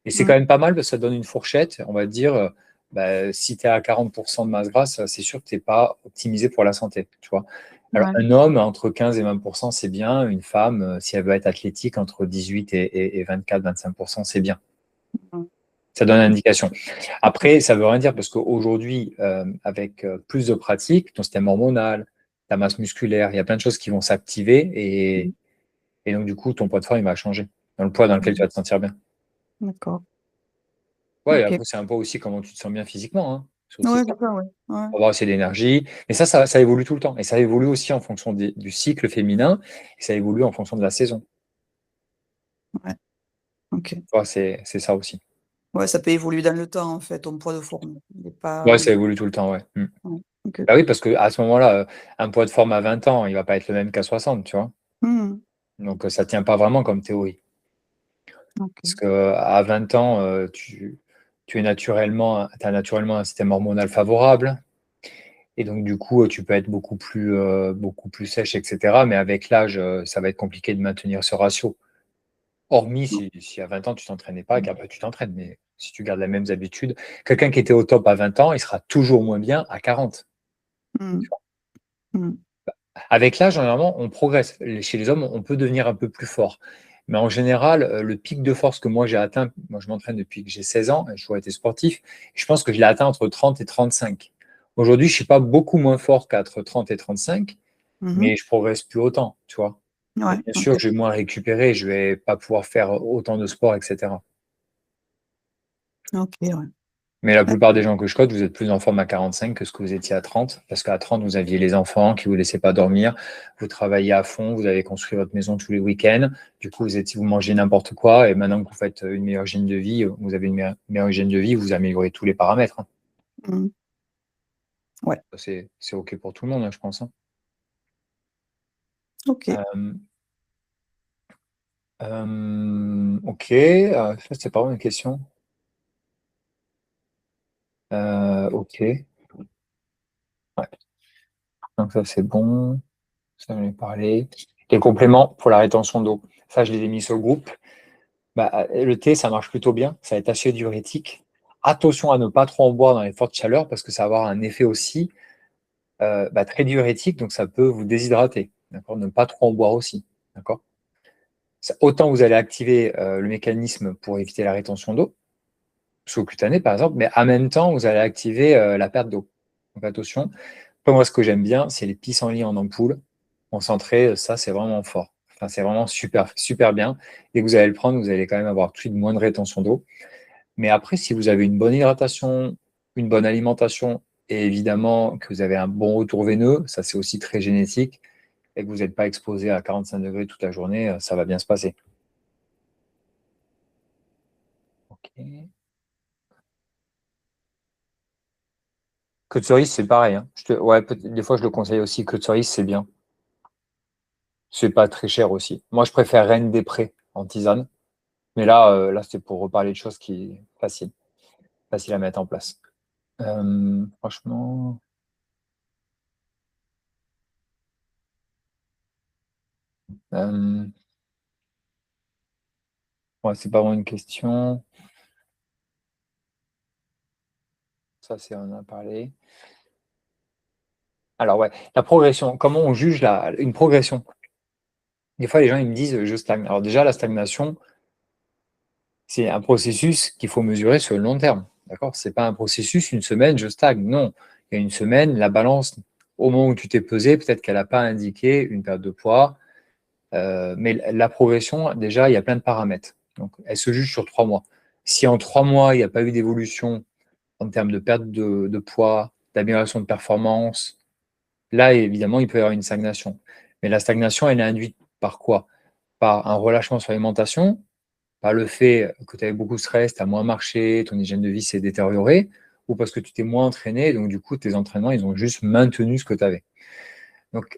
Et c'est quand ouais, même pas mal parce que ça donne une fourchette, on va dire, si tu es à 40% de masse grasse, c'est sûr que tu n'es pas optimisé pour la santé, tu vois. Alors, Ouais. un homme, entre 15 et 20%, c'est bien. Une femme, si elle veut être athlétique, entre 18 et 24-25%, c'est bien. Mhm. Ça donne une indication. Après, ça ne veut rien dire parce qu'aujourd'hui, avec plus de pratiques, ton système hormonal, ta masse musculaire, il y a plein de choses qui vont s'activer et donc, du coup, ton poids de forme, il va changer dans le poids dans lequel tu vas te sentir bien. D'accord. Ouais, Ok. après, c'est un peu aussi comment tu te sens bien physiquement, hein. C'est aussi Ouais, ça. c'est ça, ouais. Ouais. Avoir aussi d'énergie. Mais ça évolue tout le temps. Et ça évolue aussi en fonction du cycle féminin. Et ça évolue en fonction de la saison. Ouais. Ok. Tu vois, c'est ça aussi. Ouais, ça peut évoluer dans le temps, en fait, ton poids de forme. Il est Ouais, pas. ça évolue tout le temps, ouais. Ouais. Ok. Bah oui, parce qu'à ce moment-là, un poids de forme à 20 ans, il va pas être le même qu'à 60, tu vois. Mhm. Donc, ça tient pas vraiment comme théorie. Parce Ok. qu'à 20 ans, tu as naturellement un système hormonal favorable. Et donc, du coup, tu peux être beaucoup plus sèche, etc. Mais avec l'âge, ça va être compliqué de maintenir ce ratio. Hormis si à 20 ans, tu t'entraînais pas et qu'après, tu t'entraînes. Mais si tu gardes les mêmes habitudes, quelqu'un qui était au top à 20 ans, il sera toujours moins bien à 40. Mhm. Mhm. Avec l'âge, généralement, on progresse. Chez les hommes, on peut devenir un peu plus fort. Mais en général, le pic de force que moi j'ai atteint, moi je m'entraîne depuis que j'ai 16 ans, et j'ai toujours été sportif, je pense que je l'ai atteint entre 30 et 35. Aujourd'hui, je ne suis pas beaucoup moins fort qu'entre 30 et 35, Mhm. mais je progresse plus autant, tu vois. Et Ouais. bien Ok. sûr, je vais moins récupérer, je vais pas pouvoir faire autant de sport, etc. Ok. Ouais. Mais la Ouais. plupart des gens que je coach, vous êtes plus en forme à 45 que ce que vous étiez à 30, parce qu'à 30, vous aviez les enfants qui vous laissaient pas dormir, vous travailliez à fond, vous avez construit votre maison tous les week-ends, du coup, vous mangez n'importe quoi, et maintenant que vous faites une meilleure hygiène de vie, vous avez une meilleure hygiène de vie, vous améliorez tous les paramètres, hein. Mhm. Ouais. C'est OK pour tout le monde, hein, je pense, hein. Ok. Euh, OK, ça, c'est pas vraiment une question. OK, ouais. Donc ça, c'est bon. Ça, j'en ai parlé. Les compléments pour la rétention d'eau. Ça, je les ai mis sur le groupe. Le thé, ça marche plutôt bien. Ça va être assez diurétique. Attention à ne pas trop en boire dans les fortes chaleurs parce que ça va avoir un effet aussi très diurétique. Donc, ça peut vous déshydrater. D'accord. Ne pas trop en boire aussi. D'accord. Autant vous allez activer le mécanisme pour éviter la rétention d'eau, sous-cutanée par exemple, mais en même temps, vous allez activer la perte d'eau. Donc, attention. Après, moi, ce que j'aime bien, c'est les pissenlits en ampoule, concentrés. Ça, c'est vraiment fort. Enfin, c'est vraiment super, super bien. Dès que vous allez le prendre, vous allez quand même avoir tout de suite moins de rétention d'eau. Mais après, si vous avez une bonne hydratation, une bonne alimentation et évidemment que vous avez un bon retour veineux, ça c'est aussi très génétique, et que vous n'êtes pas exposé à 45 degrés toute la journée, ça va bien se passer. Ok. Queue de cerise, c'est pareil, hein. Ouais, des fois je le conseille aussi. Queue de cerise, c'est bien. C'est pas très cher aussi. Moi, je préfère Reine des Prés en tisane. Mais là c'est pour reparler de choses qui facile à mettre en place. Franchement, euh, ouais, c'est pas vraiment une question. Ça, c'est on en a parlé. Alors ouais, la progression. Comment on juge une progression? Des fois, les gens ils me disent je stagne. Alors déjà, la stagnation, c'est un processus qu'il faut mesurer sur le long terme. D'accord? C'est pas un processus, une semaine, je stagne. Non. Il y a une semaine, la balance, au moment où tu t'es pesé, peut-être qu'elle n'a pas indiqué une perte de poids. Mais la progression, déjà, il y a plein de paramètres. Donc, elle se juge sur 3 mois. Si en 3 mois, il n'y a pas eu d'évolution en termes de perte de poids, d'amélioration de performance, là, évidemment, il peut y avoir une stagnation. Mais la stagnation, elle est induite par quoi? Par un relâchement sur l'alimentation, par le fait que tu avais beaucoup de stress, tu as moins marché, ton hygiène de vie s'est détériorée, ou parce que tu t'es moins entraîné, donc du coup, tes entraînements, ils ont juste maintenu ce que tu avais. Donc,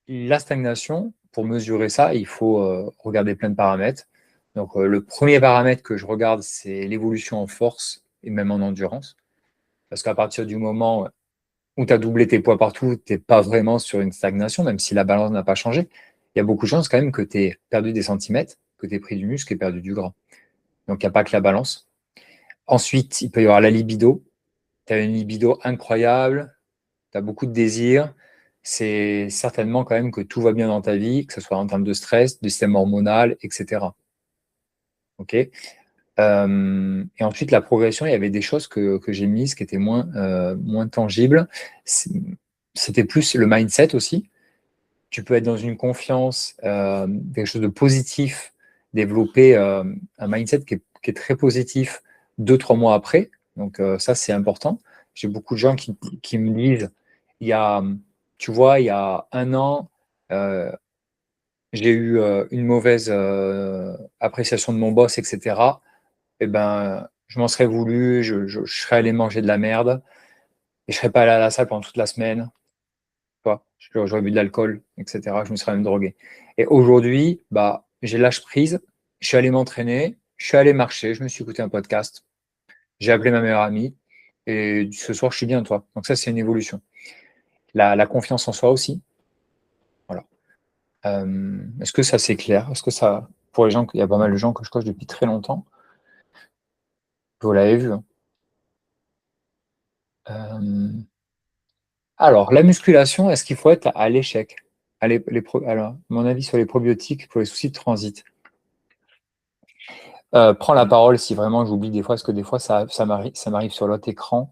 la stagnation, pour mesurer ça, il faut regarder plein de paramètres. Donc, le premier paramètre que je regarde, c'est l'évolution en force et même en endurance. Parce qu'à partir du moment où tu as doublé tes poids partout, tu n'es pas vraiment sur une stagnation, même si la balance n'a pas changé. Il y a beaucoup de chances quand même que tu aies perdu des centimètres, que tu aies pris du muscle et perdu du gras. Donc, il n'y a pas que la balance. Ensuite, il peut y avoir la libido. tu as une libido incroyable, tu as beaucoup de désirs, c'est certainement quand même que tout va bien dans ta vie, que ce soit en termes de stress, de système hormonal, etc. OK. Et ensuite, la progression, il y avait des choses que j'ai mises qui étaient moins tangibles. C'était plus le mindset aussi. Tu peux être dans une confiance, quelque chose de positif, développer un mindset qui est très positif 2-3 mois après. Donc ça, c'est important. J'ai beaucoup de gens qui me disent, tu vois, il y a 1 an, j'ai eu une mauvaise appréciation de mon boss, etc. Eh ben, je m'en serais voulu, je serais allé manger de la merde et je serais pas allé à la salle pendant toute la semaine. J'aurais bu de l'alcool, etc. Je me serais même drogué. Et aujourd'hui, bah, j'ai lâche prise. Je suis allé m'entraîner, je suis allé marcher, je me suis écouté un podcast, j'ai appelé ma meilleure amie et ce soir, je suis bien, toi. Donc ça, c'est une évolution. La confiance en soi aussi. Voilà. Est-ce que ça, c'est clair? Est-ce que ça, pour les gens, il y a pas mal de gens que je coach depuis très longtemps, vous l'avez vu, hein. Alors, la musculation, est-ce qu'il faut être à l'échec? Alors, mon avis sur les probiotiques pour les soucis de transit. Prends la parole si vraiment j'oublie des fois, parce que des fois, ça m'arrive sur l'autre écran.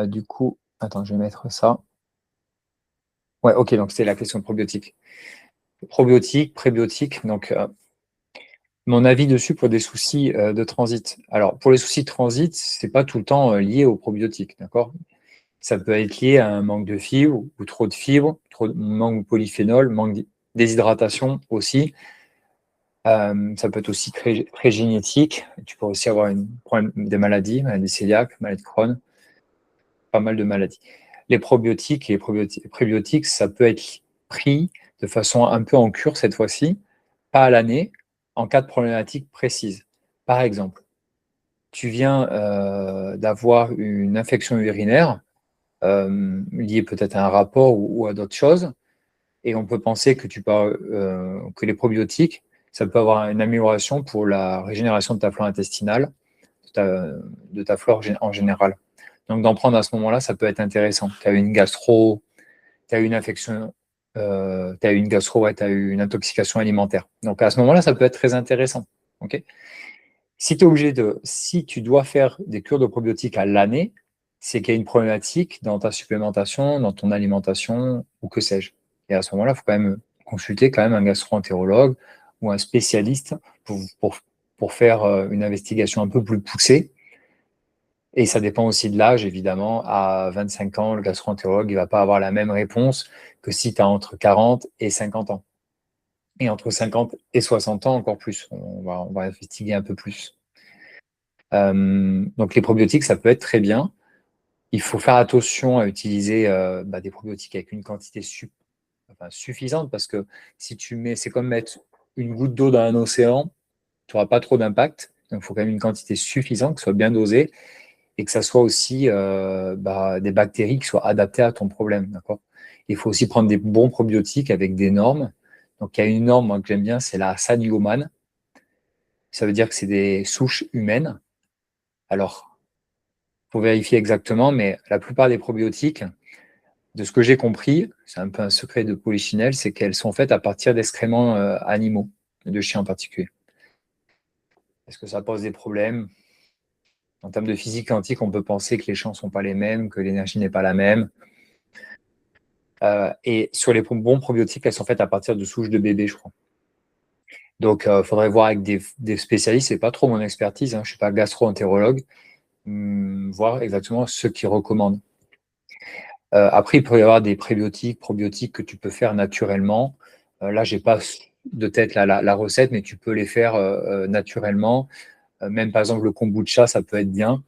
Du coup, attends, je vais mettre ça. Ouais, ok, donc c'est la question de probiotiques. Probiotiques, prébiotiques, donc mon avis dessus pour des soucis de transit. Alors, pour les soucis de transit, c'est pas tout le temps lié aux probiotiques, d'accord? Ça peut être lié à un manque de fibres ou trop de fibres, manque de polyphénol, manque déshydratation aussi. Ça peut être aussi très génétique. Tu peux aussi avoir des maladies cœliaques, maladie de Crohn, pas mal de maladies. Les probiotiques et les prébiotiques, ça peut être pris de façon un peu en cure cette fois-ci, pas à l'année, en cas de problématique précise. Par exemple, tu viens d'avoir une infection urinaire liée peut-être à un rapport ou à d'autres choses, et on peut penser que les probiotiques, ça peut avoir une amélioration pour la régénération de ta flore intestinale, de ta flore en général. Donc d'en prendre à ce moment-là, ça peut être intéressant. Tu as eu une gastro, tu as eu une infection, tu as eu une gastro, ouais, tu as eu une intoxication alimentaire. Donc à ce moment-là, ça peut être très intéressant. Okay, si tu dois faire des cures de probiotiques à l'année, c'est qu'il y a une problématique dans ta supplémentation, dans ton alimentation ou que sais-je. Et à ce moment-là, il faut quand même consulter quand même un gastro-entérologue ou un spécialiste pour faire une investigation un peu plus poussée. Et ça dépend aussi de l'âge, évidemment. À 25 ans, le gastro-entérologue ne va pas avoir la même réponse que si tu as entre 40 et 50 ans. Et entre 50 et 60 ans, encore plus. On va investiguer un peu plus. Donc les probiotiques, ça peut être très bien. Il faut faire attention à utiliser des probiotiques avec une quantité suffisante parce que si tu mets, c'est comme mettre une goutte d'eau dans un océan, tu n'auras pas trop d'impact. Donc il faut quand même une quantité suffisante, que ce soit bien dosé et que ça soit aussi des bactéries qui soient adaptées à ton problème. D'accord. Il faut aussi prendre des bons probiotiques avec des normes. Donc il y a une norme moi, que j'aime bien, c'est la San Human. Ça veut dire que c'est des souches humaines. Alors, il faut vérifier exactement, mais la plupart des probiotiques, de ce que j'ai compris, c'est un peu un secret de Polichinelle, c'est qu'elles sont faites à partir d'excréments animaux, de chiens en particulier. Est-ce que ça pose des problèmes? En termes de physique quantique, on peut penser que les champs ne sont pas les mêmes, que l'énergie n'est pas la même. Et sur les bons probiotiques, elles sont faites à partir de souches de bébés, je crois. Donc, il faudrait voir avec des spécialistes, c'est pas trop mon expertise, hein, je ne suis pas gastro-entérologue, voir exactement ce qu'ils recommandent. Après, il peut y avoir des prébiotiques, probiotiques que tu peux faire naturellement. Là, je n'ai pas de tête la recette, mais tu peux les faire naturellement. Même par exemple, le kombucha, ça peut être bien.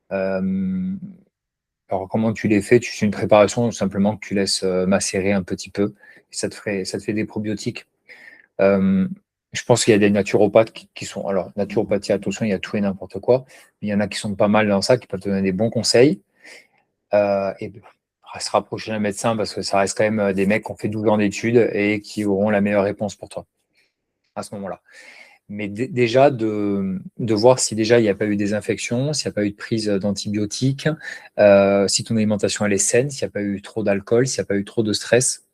Alors, comment tu les fais? Tu fais une préparation simplement que tu laisses macérer un petit peu. Et ça te fait des probiotiques. Je pense qu'il y a des naturopathes qui sont. Alors, naturopathie, attention, il y a tout et n'importe quoi. Mais il y en a qui sont pas mal dans ça, qui peuvent te donner des bons conseils. Et se rapprocher d'un médecin parce que ça reste quand même des mecs qui ont fait 12 ans d'études et qui auront la meilleure réponse pour toi à ce moment-là. Mais déjà de voir si déjà il n'y a pas eu des infections, s'il n'y a pas eu de prise d'antibiotiques, si ton alimentation elle est saine, s'il n'y a pas eu trop d'alcool, s'il n'y a pas eu trop de stress.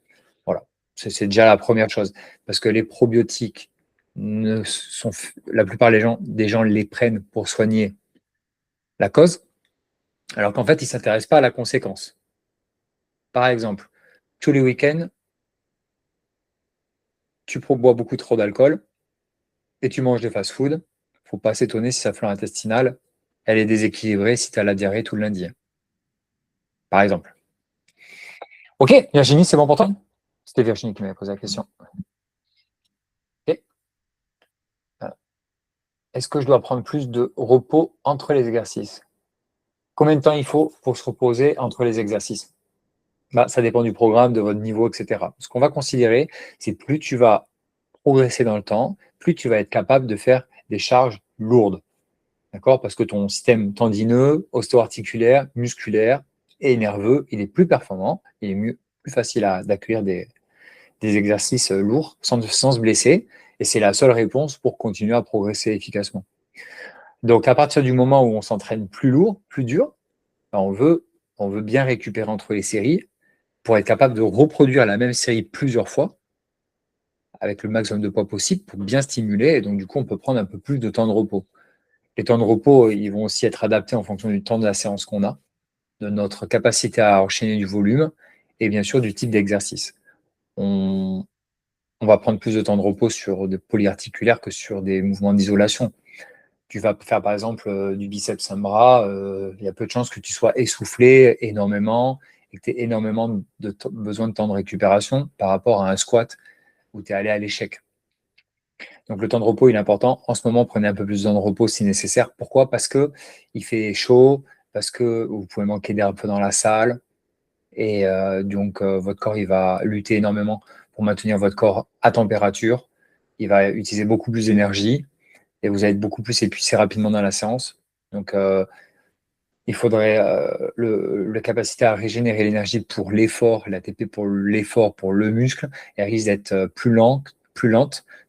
Voilà, c'est déjà la première chose. Parce que les probiotiques, la plupart des gens les prennent pour soigner la cause, alors qu'en fait, ils ne s'intéressent pas à la conséquence. Par exemple, tous les week-ends, tu bois beaucoup trop d'alcool et tu manges des fast-food. Il ne faut pas s'étonner si sa flore intestinale, elle est déséquilibrée si tu as la diarrhée tout le lundi. Par exemple. Ok, Virginie, c'est bon pour toi? C'était Virginie qui m'avait posé la question. Ok. Est-ce que je dois prendre plus de repos entre les exercices? Combien de temps il faut pour se reposer entre les exercices? Ça dépend du programme, de votre niveau, etc. Ce qu'on va considérer, c'est plus tu vas progresser dans le temps, plus tu vas être capable de faire des charges lourdes. D'accord? Parce que ton système tendineux, ostéo-articulaire, musculaire et nerveux, il est plus performant, il est plus facile d'accueillir des exercices lourds sans se blesser. Et c'est la seule réponse pour continuer à progresser efficacement. Donc, à partir du moment où on s'entraîne plus lourd, plus dur, on veut bien récupérer entre les séries pour être capable de reproduire la même série plusieurs fois avec le maximum de poids possible pour bien stimuler. Et donc, du coup, on peut prendre un peu plus de temps de repos. Les temps de repos, ils vont aussi être adaptés en fonction du temps de la séance qu'on a, de notre capacité à enchaîner du volume et bien sûr du type d'exercice. On va prendre plus de temps de repos sur des polyarticulaires que sur des mouvements d'isolation. Tu vas faire par exemple du biceps un bras, il y a peu de chances que tu sois essoufflé énormément et que tu aies énormément besoin de temps de récupération par rapport à un squat où tu es allé à l'échec. Donc le temps de repos, il est important. En ce moment, prenez un peu plus de temps de repos si nécessaire. Pourquoi? Parce qu'il fait chaud, parce que vous pouvez manquer d'air un peu dans la salle. Et donc, votre corps, il va lutter énormément pour maintenir votre corps à température. Il va utiliser beaucoup plus d'énergie et vous allez être beaucoup plus épuisé rapidement dans la séance. Donc, il faudrait la capacité à régénérer l'énergie pour l'effort, l'ATP pour l'effort, pour le muscle, elle risque d'être plus lente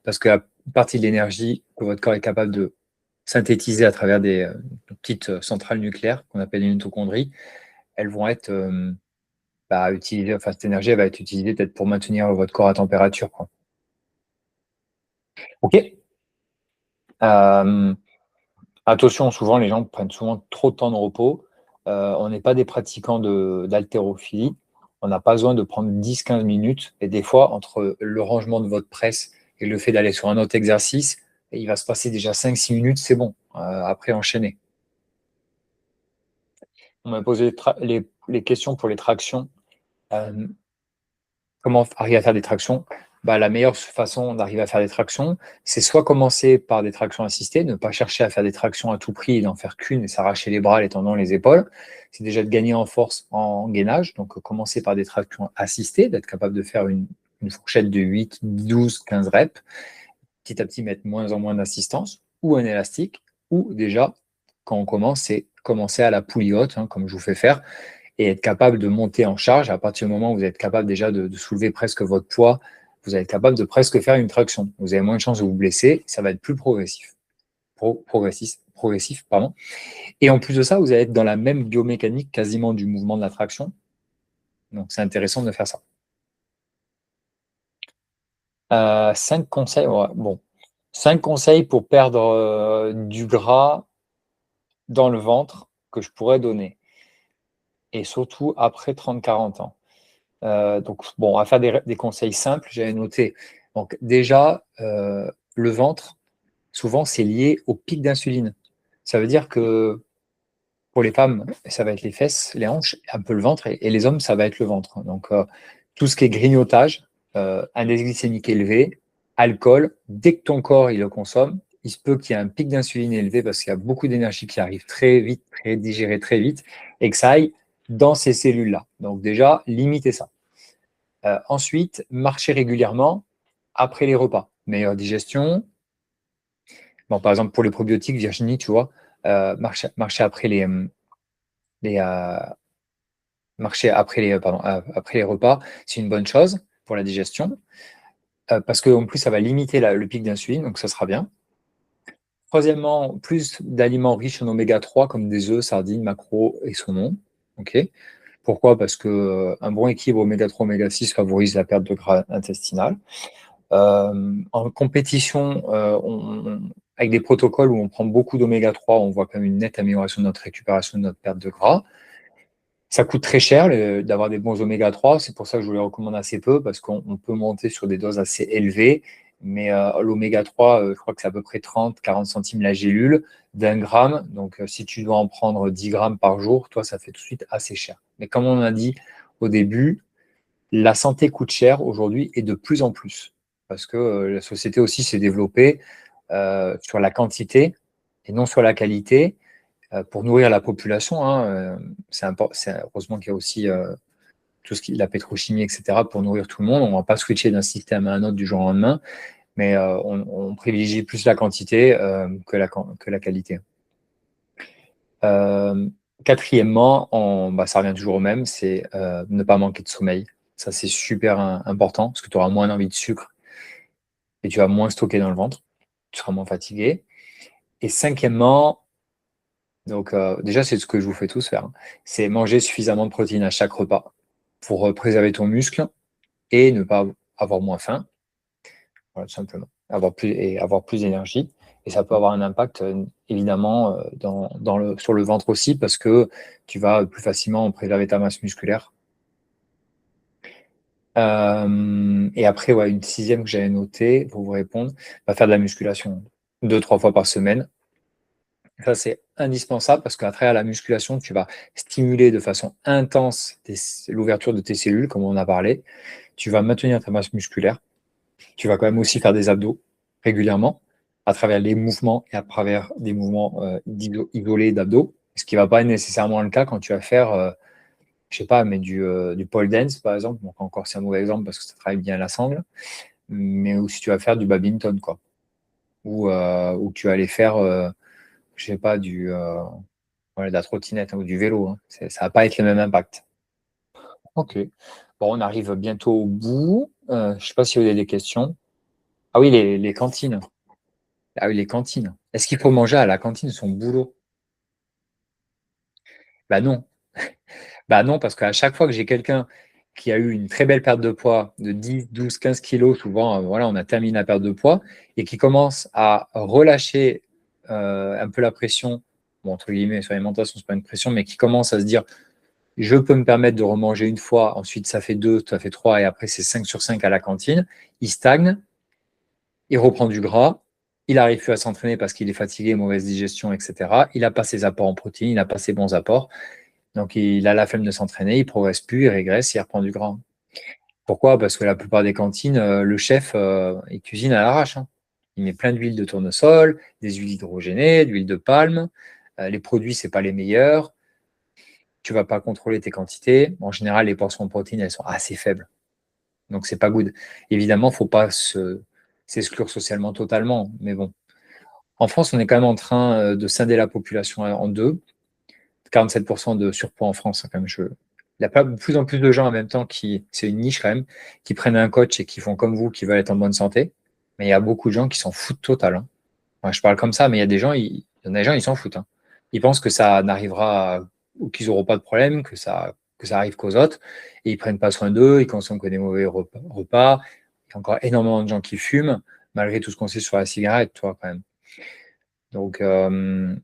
parce que la partie de l'énergie que votre corps est capable de synthétiser à travers des petites centrales nucléaires qu'on appelle les mitochondries, elles vont être utilisées, enfin cette énergie elle va être utilisée peut-être pour maintenir votre corps à température, quoi. Ok. Attention, souvent les gens prennent souvent trop de temps de repos. On n'est pas des pratiquants d'haltérophilie. On n'a pas besoin de prendre 10-15 minutes. Et des fois, entre le rangement de votre presse et le fait d'aller sur un autre exercice, il va se passer déjà 5-6 minutes, c'est bon. Après, enchaîner. On m'a posé les questions pour les tractions. Comment arriver à faire des tractions? La meilleure façon d'arriver à faire des tractions, c'est soit commencer par des tractions assistées, ne pas chercher à faire des tractions à tout prix et n'en faire qu'une et s'arracher les bras, les tendons, les épaules. C'est déjà de gagner en force en gainage. Donc, commencer par des tractions assistées, d'être capable de faire une fourchette de 8, 12, 15 reps. Petit à petit, mettre moins en moins d'assistance ou un élastique. Ou déjà, quand on commence, c'est commencer à la poulie haute, comme je vous fais faire, et être capable de monter en charge. À partir du moment où vous êtes capable déjà de soulever presque votre poids, vous êtes capable de presque faire une traction. Vous avez moins de chances de vous blesser, ça va être plus progressif. Progressif, pardon. Et en plus de ça, vous allez être dans la même biomécanique quasiment du mouvement de la traction. Donc, c'est intéressant de faire ça. 5 conseils, ouais, bon. 5 conseils pour perdre du gras dans le ventre que je pourrais donner. Et surtout après 30-40 ans. Donc, bon, on va faire des conseils simples, j'avais noté. Donc, déjà, le ventre, souvent, c'est lié au pic d'insuline. Ça veut dire que pour les femmes, ça va être les fesses, les hanches, un peu le ventre, et les hommes, ça va être le ventre. Donc, tout ce qui est grignotage, index glycémique élevé, alcool, dès que ton corps il le consomme, il se peut qu'il y ait un pic d'insuline élevé parce qu'il y a beaucoup d'énergie qui arrive très vite, très digérée très vite, et que ça aille dans ces cellules-là. Donc déjà, limitez ça. Ensuite, marcher régulièrement après les repas. Meilleure digestion. Bon, par exemple, pour les probiotiques, Virginie, tu vois, marcher après après les repas, c'est une bonne chose pour la digestion. Parce qu'en plus, ça va limiter le pic d'insuline, donc ça sera bien. Troisièmement, plus d'aliments riches en oméga 3 comme des œufs, sardines, maquereaux et saumon. Okay. Pourquoi? Parce qu'un bon équilibre oméga 3, oméga 6 favorise la perte de gras intestinal. En compétition, avec des protocoles où on prend beaucoup d'oméga 3, on voit quand même une nette amélioration de notre récupération, de notre perte de gras. Ça coûte très cher d'avoir des bons oméga 3, c'est pour ça que je vous les recommande assez peu, parce qu'on peut monter sur des doses assez élevées, mais l'oméga 3, je crois que c'est à peu près 30-40 centimes la gélule d'1 gramme, donc si tu dois en prendre 10 grammes par jour, toi, ça fait tout de suite assez cher. Mais comme on a dit au début, la santé coûte cher aujourd'hui et de plus en plus, parce que la société aussi s'est développée sur la quantité et non sur la qualité, pour nourrir la population. Hein, heureusement qu'il y a aussi tout ce qui est la pétrochimie, etc., pour nourrir tout le monde. On ne va pas switcher d'un système à un autre du jour au lendemain, mais on privilégie plus la quantité que la qualité. Quatrièmement, ça revient toujours au même, c'est ne pas manquer de sommeil. Ça, c'est super important, parce que tu auras moins envie de sucre et tu vas moins stocker dans le ventre. Tu seras moins fatigué. Et cinquièmement, donc déjà, c'est ce que je vous fais tous faire, hein, c'est manger suffisamment de protéines à chaque repas pour préserver ton muscle et ne pas avoir moins faim, voilà, tout simplement, avoir plus d'énergie. Et ça peut avoir un impact, évidemment, sur le ventre aussi, parce que tu vas plus facilement préserver ta masse musculaire. Et après, ouais, une sixième que j'avais notée pour vous répondre, faire de la musculation 2-3 fois par semaine. Ça, c'est indispensable parce qu'à travers la musculation, tu vas stimuler de façon intense l'ouverture de tes cellules, comme on en a parlé. Tu vas maintenir ta masse musculaire. Tu vas quand même aussi faire des abdos régulièrement à travers les mouvements et à travers des mouvements isolés d'abdos, ce qui ne va pas être nécessairement le cas quand tu vas faire, je sais pas, mais du pole dance, par exemple. Donc encore, c'est un mauvais exemple parce que ça travaille bien la sangle, mais ou si tu vas faire du badminton, quoi. Ou tu vas aller faire, je sais pas, de la trottinette, hein, ou du vélo. Hein. Ça va pas être le même impact. Ok. Bon, on arrive bientôt au bout. Je sais pas si vous avez des questions. Ah oui, les cantines. Ah oui, les cantines. Est-ce qu'il faut manger à la cantine son boulot? Bah non. Bah non, parce qu'à chaque fois que j'ai quelqu'un qui a eu une très belle perte de poids de 10, 12, 15 kilos, souvent, voilà, on a terminé la perte de poids, et qui commence à relâcher un peu la pression, bon, entre guillemets, sur l'alimentation, c'est pas une pression, mais qui commence à se dire, je peux me permettre de remanger une fois, ensuite ça fait 2, ça fait 3, et après c'est 5 sur 5 à la cantine, il stagne, il reprend du gras, il n'arrive plus à s'entraîner parce qu'il est fatigué, mauvaise digestion, etc. Il n'a pas ses apports en protéines, il n'a pas ses bons apports. Donc, il a la flemme de s'entraîner, il ne progresse plus, il régresse, il reprend du gras. Pourquoi? Parce que la plupart des cantines, le chef, il cuisine à l'arrache. Hein. Il met plein d'huile de tournesol, des huiles hydrogénées, d'huile de palme. Les produits, ce n'est pas les meilleurs. Tu ne vas pas contrôler tes quantités. En général, les portions de protéines, elles sont assez faibles. Donc, c'est pas good. Évidemment, il ne faut pas s'exclure socialement totalement. Mais bon, en France, on est quand même en train de scinder la population en deux. 47% de surpoids en France, hein, quand même. Il y a pas de plus en plus de gens en même temps c'est une niche quand même, qui prennent un coach et qui font comme vous, qui veulent être en bonne santé. Mais il y a beaucoup de gens qui s'en foutent total. Hein. Enfin, je parle comme ça, mais il y a des gens, il y en a des gens, ils s'en foutent. Hein. Ils pensent que ça n'arrivera ou qu'ils n'auront pas de problème, que ça arrive qu'aux autres. Et ils prennent pas soin d'eux, ils consomment que des mauvais repas. Il y a encore énormément de gens qui fument, malgré tout ce qu'on sait sur la cigarette, toi, quand même. Donc, je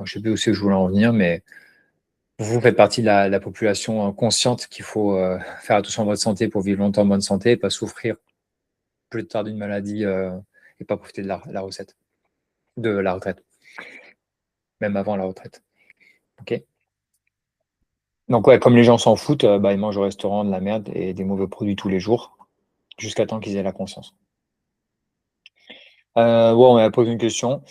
ne sais plus où c'est que je voulais en venir, mais vous faites partie de la population consciente qu'il faut faire attention à votre santé pour vivre longtemps en bonne santé et pas souffrir plus tard d'une maladie et pas profiter de la recette, de la retraite, même avant la retraite. Ok. Donc ouais, comme les gens s'en foutent, ils mangent au restaurant de la merde et des mauvais produits tous les jours, jusqu'à temps qu'ils aient la conscience. On m'a posé une question.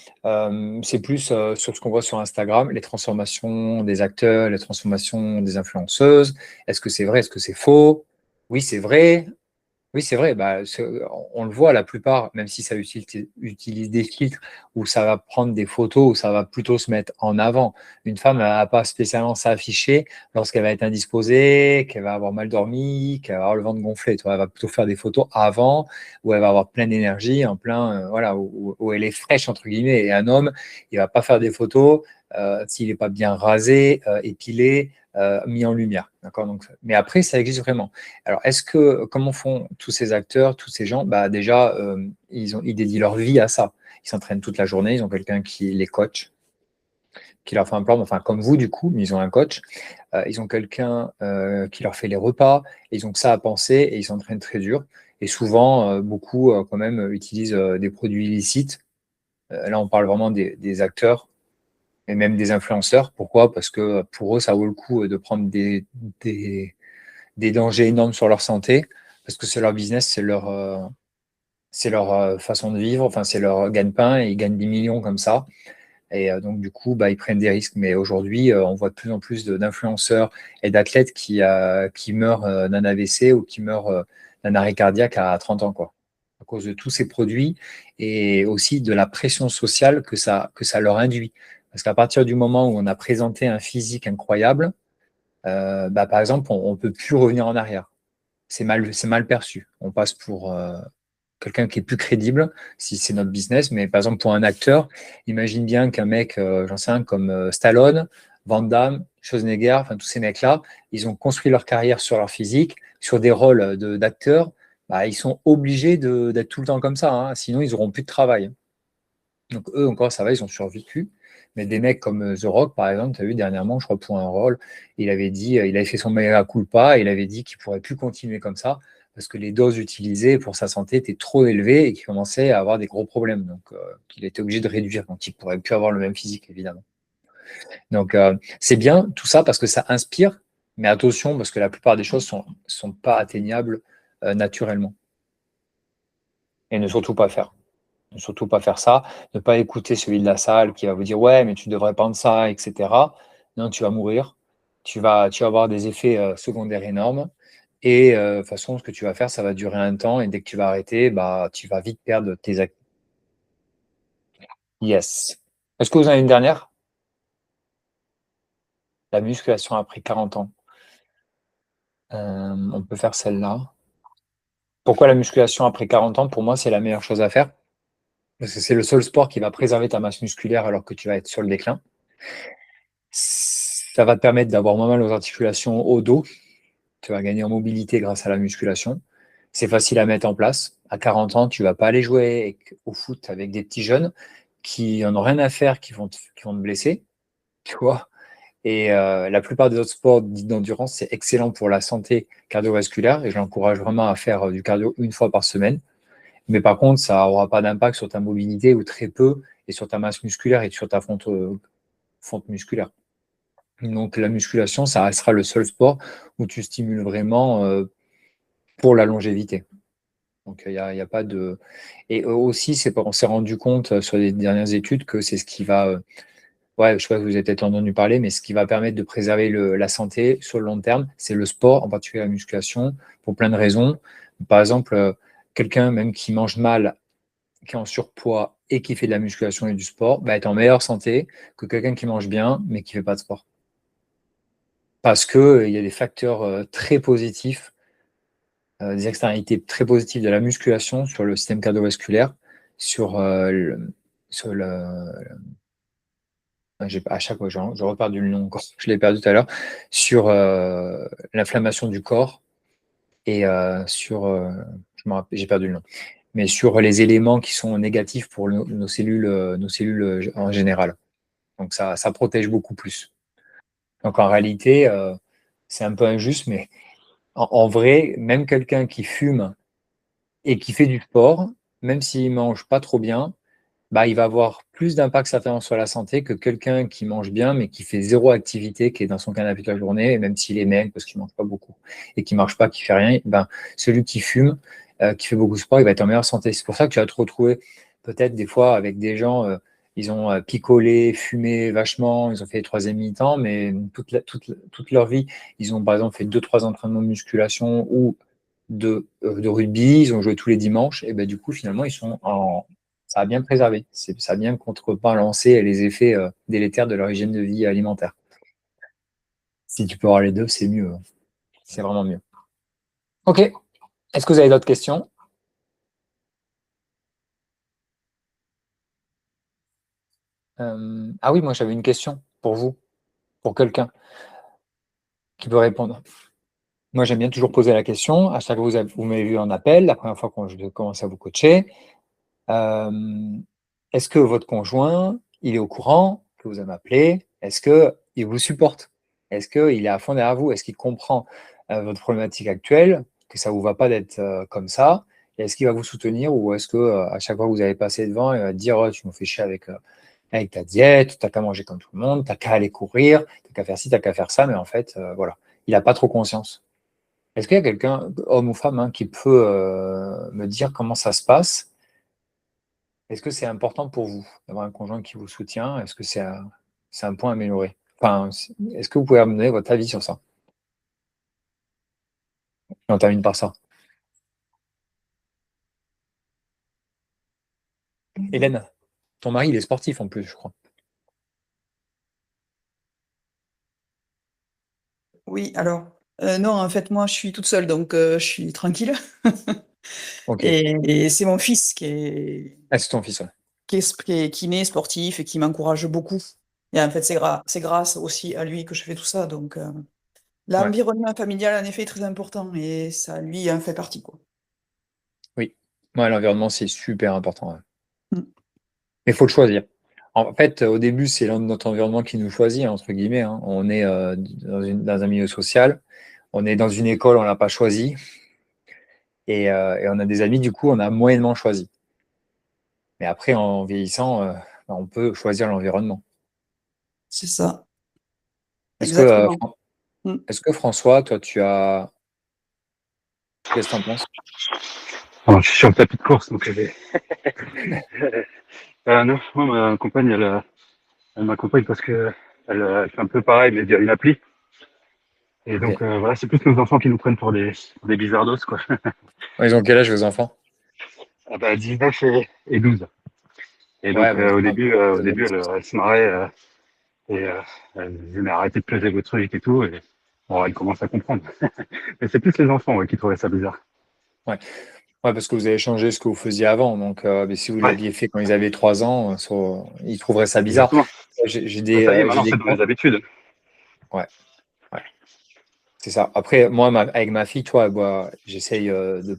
C'est plus sur ce qu'on voit sur Instagram, les transformations des acteurs, les transformations des influenceuses. Est-ce que c'est vrai? Est-ce que c'est faux? Oui, c'est vrai. Oui, c'est vrai, on le voit la plupart, même si ça utilise des filtres, où ça va prendre des photos, où ça va plutôt se mettre en avant. Une femme, elle va pas spécialement s'afficher lorsqu'elle va être indisposée, qu'elle va avoir mal dormi, qu'elle va avoir le ventre gonflé. Tu vois, elle va plutôt faire des photos avant, où elle va avoir plein d'énergie, en plein, voilà, où elle est fraîche, entre guillemets. Et un homme, il va pas faire des photos s'il n'est pas bien rasé, épilé, mis en lumière. D'accord. Donc, mais après, ça existe vraiment. Alors, comment font tous ces acteurs, tous ces gens? Bah, déjà, ils dédient leur vie à ça. Ils s'entraînent toute la journée, ils ont quelqu'un qui les coach, qui leur fait un plan, enfin comme vous du coup, mais ils ont un coach. Ils ont quelqu'un qui leur fait les repas, et ils ont que ça à penser et ils s'entraînent très dur. Et souvent, beaucoup quand même utilisent des produits illicites. Là, on parle vraiment des acteurs et même des influenceurs. Pourquoi? Parce que pour eux, ça vaut le coup de prendre des, des dangers énormes sur leur santé, parce que c'est leur business, c'est leur façon de vivre, enfin, c'est leur gagne-pain, et ils gagnent des millions comme ça. Et donc, du coup, bah, ils prennent des risques. Mais aujourd'hui, on voit de plus en plus d'influenceurs et d'athlètes qui meurent d'un AVC ou qui meurent d'un arrêt cardiaque à 30 ans, quoi, à cause de tous ces produits et aussi de la pression sociale que ça leur induit. Parce qu'à partir du moment où on a présenté un physique incroyable, bah, par exemple, on ne peut plus revenir en arrière. C'est mal perçu. On passe pour quelqu'un qui est plus crédible si c'est notre business. Mais par exemple, pour un acteur, imagine bien qu'un mec, j'en sais rien, comme Stallone, Van Damme, Schwarzenegger, enfin tous ces mecs-là, ils ont construit leur carrière sur leur physique, sur des rôles d'acteurs. Bah, ils sont obligés d'être tout le temps comme ça, hein, sinon ils n'auront plus de travail. Donc eux encore, ça va, ils ont survécu. Mais des mecs comme The Rock, par exemple, tu as vu dernièrement, je crois, pour un rôle, il avait dit, il avait fait son mea culpa, et il avait dit qu'il ne pourrait plus continuer comme ça, parce que les doses utilisées pour sa santé étaient trop élevées et qu'il commençait à avoir des gros problèmes. Donc qu'il était obligé de réduire, donc il ne pourrait plus avoir le même physique, évidemment. Donc c'est bien tout ça parce que ça inspire, mais attention, parce que la plupart des choses ne sont pas atteignables naturellement. Et ne surtout pas faire. Ne surtout pas faire ça, ne pas écouter celui de la salle qui va vous dire ouais, mais tu devrais prendre ça, etc. Non, tu vas mourir, tu vas avoir des effets secondaires énormes. Et de toute façon, ce que tu vas faire, ça va durer un temps. Et dès que tu vas arrêter, bah, tu vas vite perdre tes actifs. Yes. Est-ce que vous en avez une dernière? La musculation après 40 ans. On peut faire celle-là. Pourquoi la musculation après 40 ans? Pour moi, c'est la meilleure chose à faire. Parce que c'est le seul sport qui va préserver ta masse musculaire alors que tu vas être sur le déclin. Ça va te permettre d'avoir moins mal aux articulations, au dos. Tu vas gagner en mobilité grâce à la musculation. C'est facile à mettre en place. À 40 ans, tu ne vas pas aller jouer au foot avec des petits jeunes qui n'en ont rien à faire, qui vont te blesser. Tu vois. Et la plupart des autres sports dits d'endurance, c'est excellent pour la santé cardiovasculaire. Et je l'encourage vraiment à faire du cardio une fois par semaine. Mais par contre, ça n'aura pas d'impact sur ta mobilité ou très peu, et sur ta masse musculaire et sur ta fonte musculaire. Donc la musculation, ça restera le seul sport où tu stimules vraiment pour la longévité. Donc il y a pas de. Et aussi, on s'est rendu compte sur les dernières études que c'est ce qui va. Ouais, je ne sais pas si vous avez peut-être entendu parler, mais ce qui va permettre de préserver la santé sur le long terme, c'est le sport, en particulier la musculation, pour plein de raisons. Par exemple, quelqu'un même qui mange mal, qui est en surpoids et qui fait de la musculation et du sport, va être en meilleure santé que quelqu'un qui mange bien, mais qui ne fait pas de sport. Parce qu'il y a des facteurs très positifs, des externalités très positives de la musculation sur le système cardiovasculaire, sur à chaque fois, je reperdu le nom encore, je l'ai perdu tout à l'heure, sur l'inflammation du corps et sur, j'ai perdu le nom, mais sur les éléments qui sont négatifs pour nos cellules en général. Donc ça protège beaucoup plus. Donc en réalité, c'est un peu injuste, mais en vrai, même quelqu'un qui fume et qui fait du sport, même s'il mange pas trop bien, bah, il va avoir plus d'impact certainement sur la santé que quelqu'un qui mange bien, mais qui fait zéro activité, qui est dans son canapé toute la journée, et même s'il est maigre parce qu'il mange pas beaucoup et qui marche pas, qui fait rien, ben, celui qui fume, qui fait beaucoup de sport, il va être en meilleure santé. C'est pour ça que tu vas te retrouver peut-être des fois avec des gens, ils ont picolé, fumé vachement, ils ont fait les troisième mi-temps, mais toute leur vie, ils ont par exemple fait 2-3 entraînements de musculation ou de rugby, ils ont joué tous les dimanches, et ben, du coup, finalement, ça a bien préservé. Ça a bien contrebalancé les effets délétères de leur hygiène de vie alimentaire. Si tu peux avoir les deux, c'est mieux. C'est vraiment mieux. Ok. Est-ce que vous avez d'autres questions? Ah oui, moi j'avais une question pour vous, pour quelqu'un qui peut répondre. Moi, j'aime bien toujours poser la question. À chaque fois que vous m'avez vu en appel, la première fois quand je commence à vous coacher, est-ce que votre conjoint, il est au courant que vous avez appelé? Est-ce qu'il vous supporte? Est-ce qu'il est à fond derrière vous? Est-ce qu'il comprend votre problématique actuelle, que ça ne vous va pas d'être comme ça? Et est-ce qu'il va vous soutenir ou est-ce que à chaque fois que vous allez passer devant, il va dire oh, tu me fais chier avec ta diète, tu n'as qu'à manger comme tout le monde, tu n'as qu'à aller courir, tu n'as qu'à faire ci, tu n'as qu'à faire ça, mais en fait, voilà, il n'a pas trop conscience. Est-ce qu'il y a quelqu'un, homme ou femme, hein, qui peut me dire comment ça se passe? Est-ce que c'est important pour vous d'avoir un conjoint qui vous soutient? Est-ce que c'est un point à améliorer? Enfin, est-ce que vous pouvez me donner votre avis sur ça? On termine par ça. Hélène, ton mari, il est sportif en plus, je crois. Oui, alors, non, en fait, moi, je suis toute seule, donc je suis tranquille. Ok. Et c'est mon fils Ah, c'est ton fils, ouais. qui est kiné, sportif et qui m'encourage beaucoup. Et en fait, c'est grâce aussi à lui que je fais tout ça. Donc, Ouais. l'environnement familial, en effet, est très important et ça, lui, en fait partie, quoi. Oui. Ouais, l'environnement, c'est super important. Ouais. Mm. Mais il faut le choisir. En fait, au début, c'est notre environnement qui nous choisit, entre guillemets. Hein. On est dans un milieu social. On est dans une école, on ne l'a pas choisi. Et on a des amis, du coup, on a moyennement choisi. Mais après, en vieillissant, on peut choisir l'environnement. C'est ça, Est-ce que, exactement. Mm. est-ce que François, toi, qu'est-ce que tu en penses? Alors, je suis sur le tapis de course, donc non, moi, ma compagne, elle m'accompagne parce que elle fait un peu pareil, mais via une appli. Et donc, Ok. voilà, c'est plus nos enfants qui nous prennent pour des bizardos, quoi. Ils ont quel âge, vos enfants? Ah bah, 19 et 12. Et Ouais, donc, bon, au les début, adolescents. elle se marrait, et elle disait, mais arrêtez de peser vos trucs et tout. Et bon, elle commence à comprendre. Mais c'est plus les enfants, ouais, qui trouvaient ça bizarre. Ouais. Ouais, parce que vous avez changé ce que vous faisiez avant. Donc, mais si vous Ouais, l'aviez fait quand ils avaient 3 ans, ils trouveraient ça bizarre. exactement. J'ai Bah, ça y est, j'ai maintenant, des c'est dans grands. les habitudes. Ouais, ouais, c'est ça. Après, moi, avec ma fille, toi, bah, j'essaye de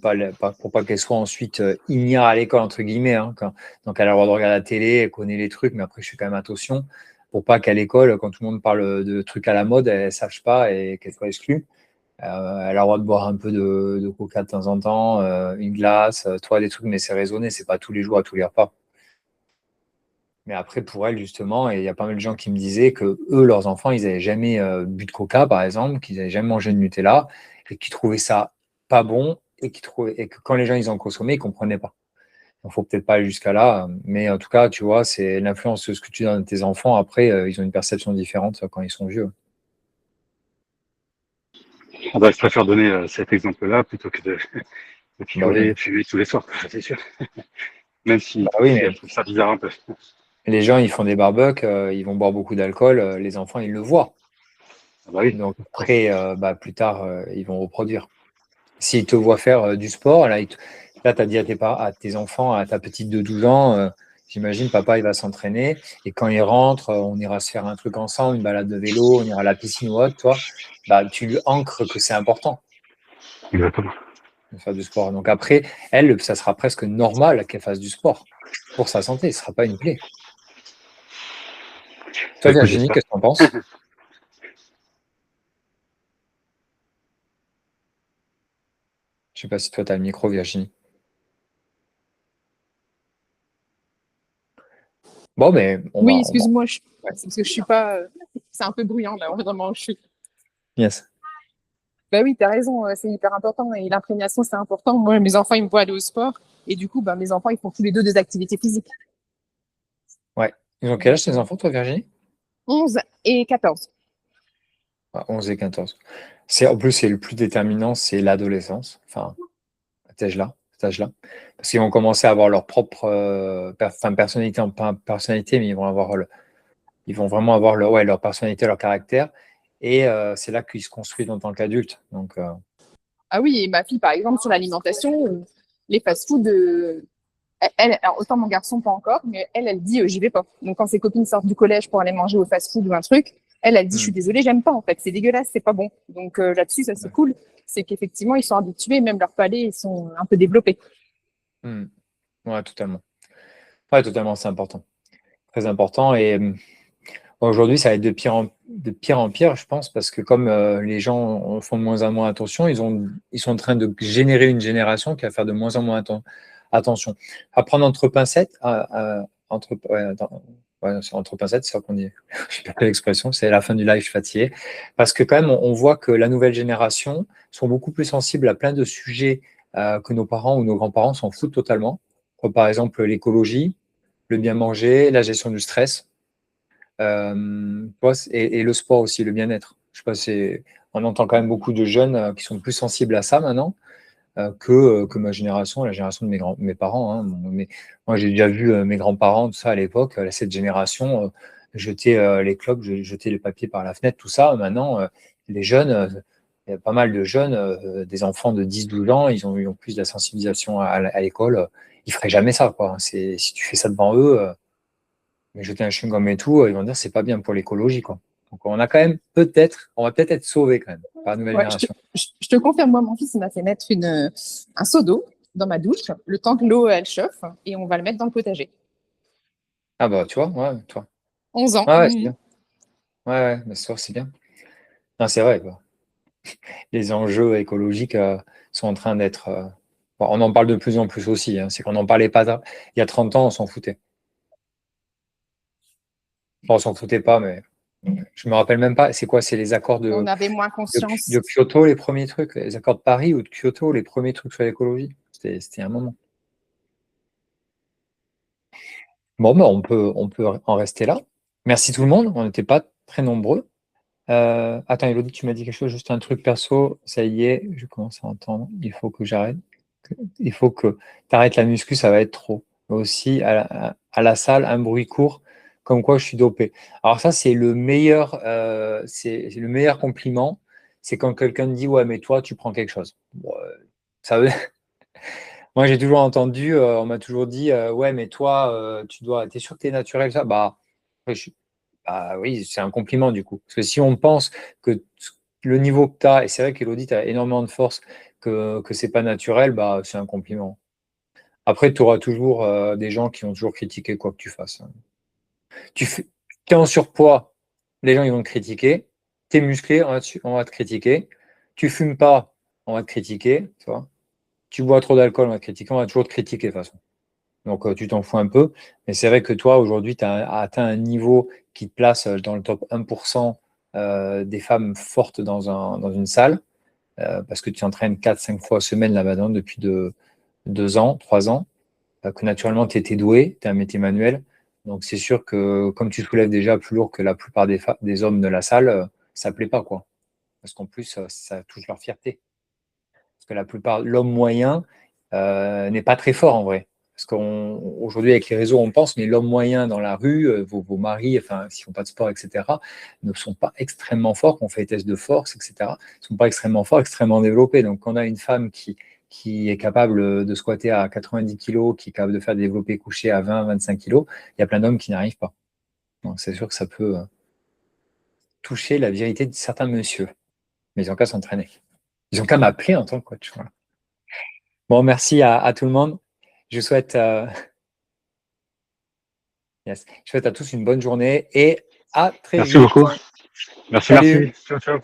pour pas qu'elle soit ensuite ignare à l'école, entre guillemets. Hein, donc, elle a le droit de regarder la télé, elle connaît les trucs, mais après, je fais quand même attention pour pas qu'à l'école, quand tout le monde parle de trucs à la mode, elle ne sache pas et qu'elle soit exclue. Elle a le droit de boire un peu de coca de temps en temps, une glace, toi, des trucs, mais c'est raisonné, c'est pas tous les jours à tous les repas. Mais après, pour elle, justement, et il y a pas mal de gens qui me disaient que eux, leurs enfants, ils n'avaient jamais bu de coca, par exemple, qu'ils n'avaient jamais mangé de Nutella, et qu'ils trouvaient ça pas bon, et que quand les gens ils en consommaient, ils ne comprenaient pas. Il ne faut peut-être pas aller jusqu'à là, mais en tout cas, tu vois, c'est l'influence de ce que tu donnes à tes enfants. Après, ils ont une perception différente quand ils sont vieux. Ah bah, je préfère donner cet exemple-là plutôt que de Bah picoler oui, et fumer tous les soirs, c'est sûr. Même bah oui, si mais elle trouve ça bizarre un peu. les gens, ils font des barbecues, ils vont boire beaucoup d'alcool, les enfants, ils le voient. Ah bah oui. Donc après, bah, plus tard, ils vont reproduire. S'ils te voient faire du sport, là, là tu as dit à tes enfants, à ta petite de 12 ans, j'imagine, papa, il va s'entraîner. Et quand il rentre, on ira se faire un truc ensemble, une balade de vélo, on ira à la piscine ou autre, toi, bah, tu lui ancres que c'est important Exactement. de faire du sport. Donc après, elle, ça sera presque normal qu'elle fasse du sport pour sa santé. Ce ne sera pas une plaie. Bah, Toi, écoute, Virginie, j'espère. qu'est-ce que tu en penses? Je ne sais pas si toi, tu as le micro, Virginie. Bon, mais Oui, on va. excuse-moi, Ouais. c'est parce que je suis pas. C'est un peu bruyant là, vraiment. Je suis. Yes. Bah oui, t'as raison, c'est hyper important et l'imprégnation c'est important. Moi, mes enfants ils me voient aller au sport et du coup, bah, mes enfants ils font tous les deux des activités physiques. Ouais. Ils ont quel Donc, âge, tes enfants, toi, Virginie? 11 et 14. 11 et 14. En plus, c'est le plus déterminant, c'est l'adolescence, enfin, cet âge-là. Parce qu'ils vont commencer à avoir leur propre personnalité, pas personnalité, mais ils vont vraiment avoir leur personnalité, leur caractère. Et c'est là qu'ils se construisent en tant qu'adultes. Donc, Ah oui, et ma fille, par exemple, sur l'alimentation, les fast-food, alors autant mon garçon pas encore, mais elle dit j'y vais pas. Donc quand ses copines sortent du collège pour aller manger au fast-food ou un truc, elle dit je suis désolée, j'aime pas en fait, c'est dégueulasse, c'est pas bon. Donc là-dessus, ça c'est cool, c'est qu'effectivement ils sont habitués, même leurs palais ils sont un peu développés. Ouais, totalement. Ouais, totalement, c'est important. Très important. Et aujourd'hui, ça va être de pire en pire, je pense, parce que comme les gens font de moins en moins attention, ils sont en train de générer une génération qui va faire de moins en moins attention. À prendre entre pincettes, c'est entre pincettes, c'est ça qu'on dit. Je sais pas l'expression, c'est la fin du live, je suis fatigué. Parce que quand même, on voit que la nouvelle génération sont beaucoup plus sensibles à plein de sujets que nos parents ou nos grands-parents s'en foutent totalement. Comme par exemple l'écologie, le bien manger, la gestion du stress. Et le sport aussi, le bien-être. Je sais pas, on entend quand même beaucoup de jeunes qui sont plus sensibles à ça maintenant que ma génération, la génération de mes parents. Hein. Moi, j'ai déjà vu mes grands-parents, tout ça à l'époque, cette génération, jeter les clopes, jeter les papiers par la fenêtre, tout ça. Maintenant, les jeunes, il y a pas mal de jeunes, des enfants de 10-12 ans, ils ont plus de la sensibilisation à l'école. Ils feraient jamais ça, quoi. Si tu fais ça devant eux, mais jeter un chewing-gum et tout, ils vont dire c'est pas bien pour l'écologie, quoi. Donc on a quand même on va peut-être être sauvé quand même par la nouvelle Ouais, génération. je te confirme, moi mon fils il m'a fait mettre un seau d'eau dans ma douche, le temps que l'eau elle chauffe, et on va le mettre dans le potager. Ah bah tu vois, ouais, toi. 11 ans. Ouais, c'est bien. Ouais, mais c'est bien. Non, c'est vrai, quoi. Les enjeux écologiques sont en train d'être. Bon, on en parle de plus en plus aussi. Hein. C'est qu'on n'en parlait pas il y a 30 ans, on s'en foutait. Enfin, on s'en foutait pas, mais je me rappelle même pas. C'est quoi? C'est les accords On de, avait moins de, conscience. de Kyoto, les premiers trucs, les accords de Paris ou de Kyoto, les premiers trucs sur l'écologie. C'était un moment. Bon, bah, on peut en rester là. Merci tout le monde. On n'était pas très nombreux. Attends, Elodie, tu m'as dit quelque chose, juste un truc perso. Ça y est, je commence à entendre. Il faut que j'arrête. Il faut que tu arrêtes la muscu, ça va être trop. Aussi, à la salle, un bruit court, comme quoi je suis dopé. Alors ça, c'est le meilleur compliment. C'est quand quelqu'un te dit, ouais, mais toi, tu prends quelque chose. Bon, ça veut... Moi, j'ai toujours entendu, on m'a toujours dit, ouais, mais toi, t'es sûr que tu es naturel, ça? Bah, après, bah oui, c'est un compliment du coup. Parce que si on pense que le niveau que tu as, et c'est vrai qu'Elodie, tu as énormément de force, que c'est pas naturel, bah c'est un compliment. Après, tu auras toujours des gens qui vont toujours critiquer quoi que tu fasses. Tu es en surpoids, les gens ils vont te critiquer. Tu es musclé, on va te critiquer. Tu fumes pas, on va te critiquer. Tu vois. Tu bois trop d'alcool, on va te critiquer. On va toujours te critiquer de toute façon. Donc, tu t'en fous un peu. Mais c'est vrai que toi, aujourd'hui, tu as atteint un niveau qui te place dans le top 1% des femmes fortes dans une salle, parce que tu t'entraînes 4-5 fois semaine là-bas depuis 2 ans, 3 ans, que naturellement, tu étais doué, tu as un métier manuel. Donc, c'est sûr que comme tu soulèves déjà plus lourd que la plupart des hommes de la salle, ça ne plaît pas, quoi. Parce qu'en plus, ça touche leur fierté. Parce que l'homme moyen n'est pas très fort en vrai. Parce qu'aujourd'hui, avec les réseaux, on pense, mais l'homme moyen dans la rue, vos maris, enfin, s'ils ne font pas de sport, etc., ne sont pas extrêmement forts, qu'on fait des tests de force, etc., ne sont pas extrêmement forts, extrêmement développés. Donc, quand on a une femme qui est capable de squatter à 90 kg, qui est capable de faire des développés couchés à 20-25 kg, il y a plein d'hommes qui n'y arrivent pas. Donc, c'est sûr que ça peut toucher la vérité de certains messieurs. Mais ils n'ont qu'à s'entraîner. Ils n'ont qu'à m'appeler en tant que coach. Voilà. Bon, merci à tout le monde. Je souhaite, yes. Je souhaite à tous une bonne journée et à très Merci vite. beaucoup. Merci, Salut! merci. Ciao, ciao.